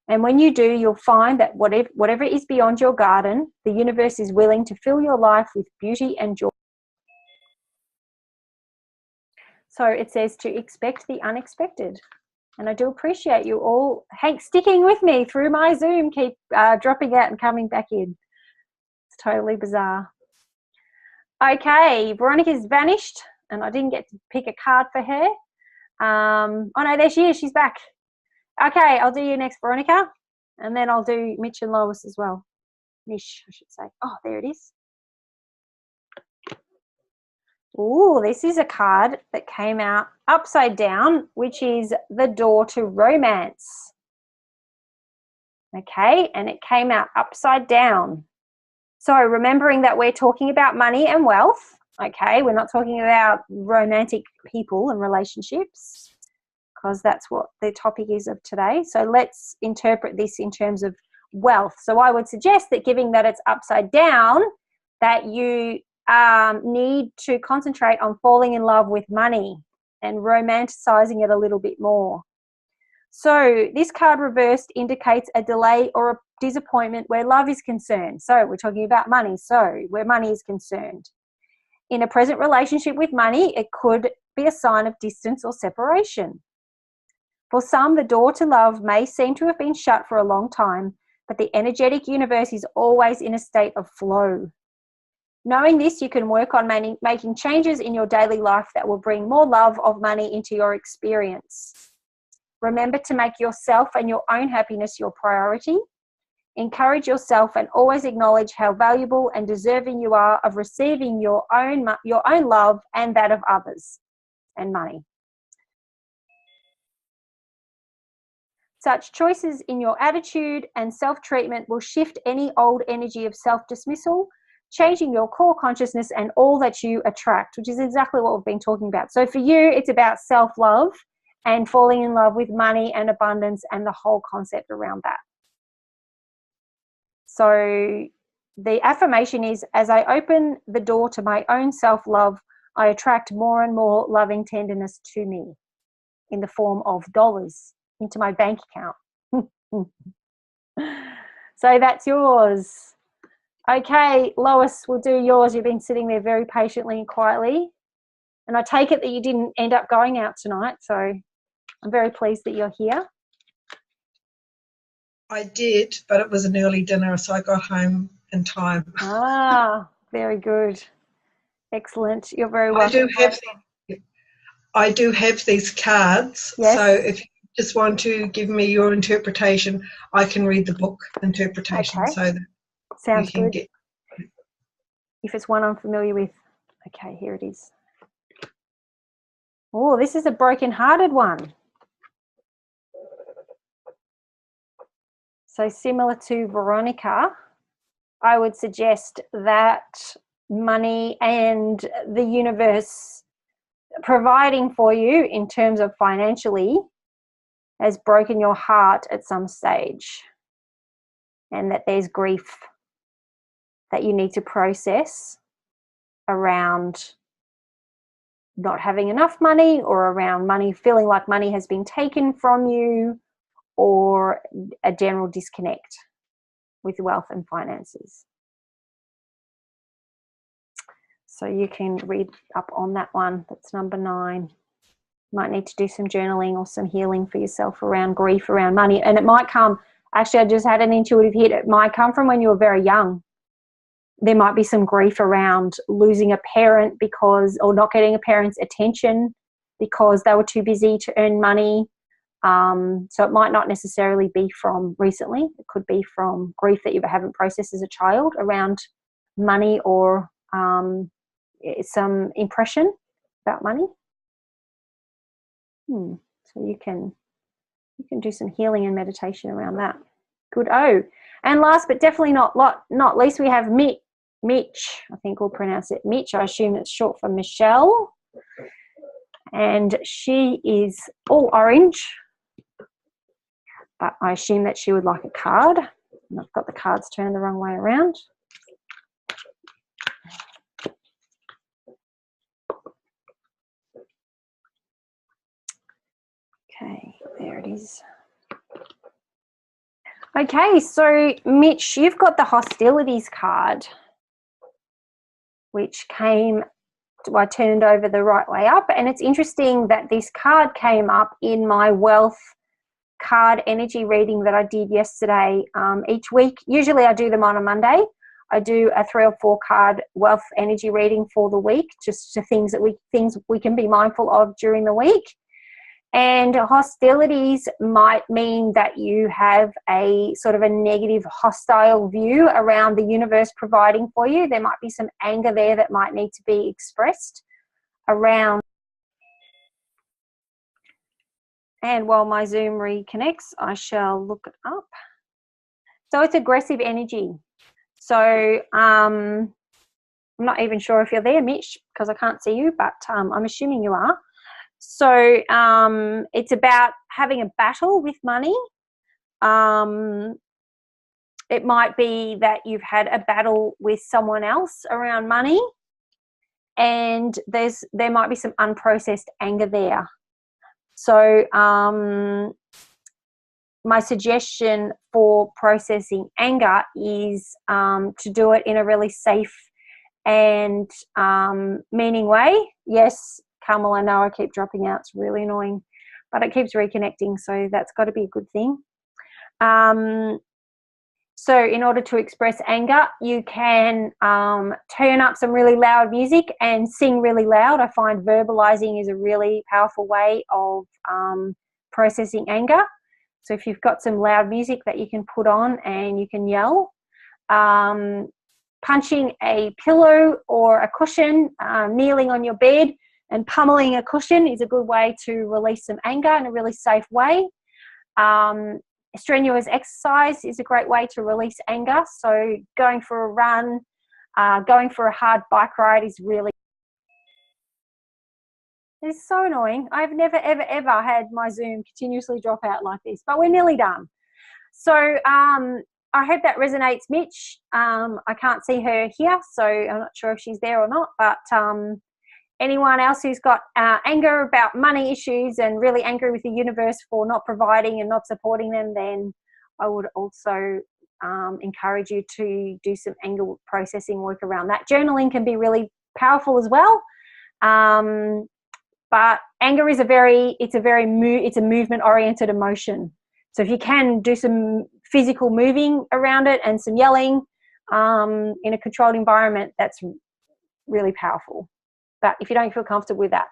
And when you do, you'll find that whatever is beyond your garden, the universe is willing to fill your life with beauty and joy. So it says to expect the unexpected. And I do appreciate you all sticking with me through my Zoom, keep dropping out and coming back in. It's totally bizarre. Okay, Veronica's vanished, and I didn't get to pick a card for her. Oh no, there she is, she's back. Okay, I'll do you next, Veronica, and then I'll do Mitch and Lois as well. Mish, I should say. Oh, there it is. Ooh, this is a card that came out upside down, which is the door to romance. Okay, and it came out upside down. So remembering that we're talking about money and wealth, okay, we're not talking about romantic people and relationships, because that's what the topic is of today. So let's interpret this in terms of wealth. So I would suggest that, given that it's upside down, that you need to concentrate on falling in love with money and romanticizing it a little bit more. So this card reversed indicates a delay or a disappointment where love is concerned. So we're talking about money. So where money is concerned. In a present relationship with money, it could be a sign of distance or separation. For some, the door to love may seem to have been shut for a long time, but the energetic universe is always in a state of flow. Knowing this, you can work on making changes in your daily life that will bring more love of money into your experience. Remember to make yourself and your own happiness your priority. Encourage yourself and always acknowledge how valuable and deserving you are of receiving your own love and that of others and money. Such choices in your attitude and self-treatment will shift any old energy of self-dismissal, changing your core consciousness and all that you attract, which is exactly what we've been talking about. So for you, it's about self-love and falling in love with money and abundance and the whole concept around that. So the affirmation is, as I open the door to my own self-love, I attract more and more loving tenderness to me in the form of dollars into my bank account. So that's yours. Okay, Lois, we'll do yours. You've been sitting there very patiently and quietly. And I take it that you didn't end up going out tonight. So I'm very pleased that you're here. I did, but it was an early dinner, so I got home in time. Ah, very good. Excellent. You're very welcome. I do have these cards. Yes. So if you just want to give me your interpretation, I can read the book interpretation. Okay. So that sounds good. If it's one I'm familiar with. Okay, here it is. Oh, this is a broken-hearted one. So similar to Veronica, I would suggest that money and the universe providing for you in terms of financially has broken your heart at some stage, and that there's grief that you need to process around not having enough money, or around money, feeling like money has been taken from you, or a general disconnect with wealth and finances. So you can read up on that one. That's number 9. Might need to do some journaling or some healing for yourself around grief, around money. And it might come, actually I just had an intuitive hit, it might come from when you were very young. There might be some grief around losing a parent or not getting a parent's attention because they were too busy to earn money. So it might not necessarily be from recently. It could be from grief that you haven't processed as a child around money, or some impression about money. So you can do some healing and meditation around that. Good. Oh, and last but definitely not least, we have Mitch. I think we'll pronounce it Mitch. I assume it's short for Michelle. And she is all orange. But I assume that she would like a card. And I've got the cards turned the wrong way around. Okay, there it is. Okay, so Mitch, you've got the hostilities card, which I turned over the right way up. And it's interesting that this card came up in my wealth card energy reading that I did yesterday. Each week, usually I do them on a Monday. I do a 3 or 4 card wealth energy reading for the week, just to things we can be mindful of during the week. And hostilities might mean that you have a sort of a negative, hostile view around the universe providing for you. There might be some anger there that might need to be expressed around. And while my Zoom reconnects, I shall look it up. So it's aggressive energy. So I'm not even sure if you're there, Mitch, because I can't see you, but I'm assuming you are. So it's about having a battle with money. It might be that you've had a battle with someone else around money, and there might be some unprocessed anger there. So my suggestion for processing anger is to do it in a really safe and meaning way. Yes, Carmel, I know I keep dropping out. It's really annoying, but it keeps reconnecting, so that's got to be a good thing. So in order to express anger, you can turn up some really loud music and sing really loud. I find verbalizing is a really powerful way of processing anger. So if you've got some loud music that you can put on and you can yell, punching a pillow or a cushion, kneeling on your bed and pummeling a cushion is a good way to release some anger in a really safe way. Strenuous exercise is a great way to release anger. So going for a run, going for a hard bike ride is really... It's so annoying. I've never, ever, ever had my Zoom continuously drop out like this, but we're nearly done. So I hope that resonates, Mitch. I can't see her here, so I'm not sure if she's there or not, but anyone else who's got anger about money issues and really angry with the universe for not providing and not supporting them, then I would also encourage you to do some anger processing work around that. Journaling can be really powerful as well. But anger is it's a movement-oriented emotion. So if you can do some physical moving around it and some yelling in a controlled environment, that's really powerful. But if you don't feel comfortable with that,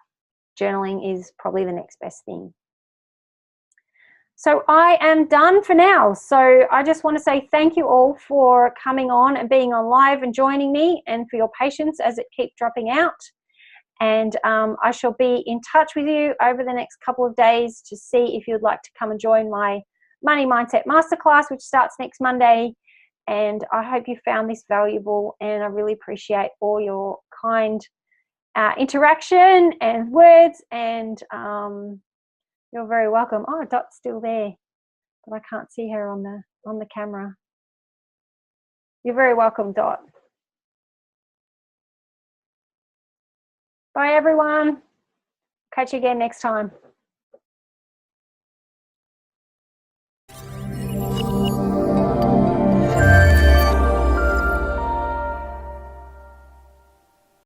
journaling is probably the next best thing. So I am done for now. So I just want to say thank you all for coming on and being on live and joining me, and for your patience as it keeps dropping out. And I shall be in touch with you over the next couple of days to see if you'd like to come and join my Money Mindset Masterclass, which starts next Monday. And I hope you found this valuable, and I really appreciate all your kind interaction and words, and you're very welcome. Oh, Dot's still there, but I can't see her on the camera. You're very welcome, Dot. Bye, everyone. Catch you again next time.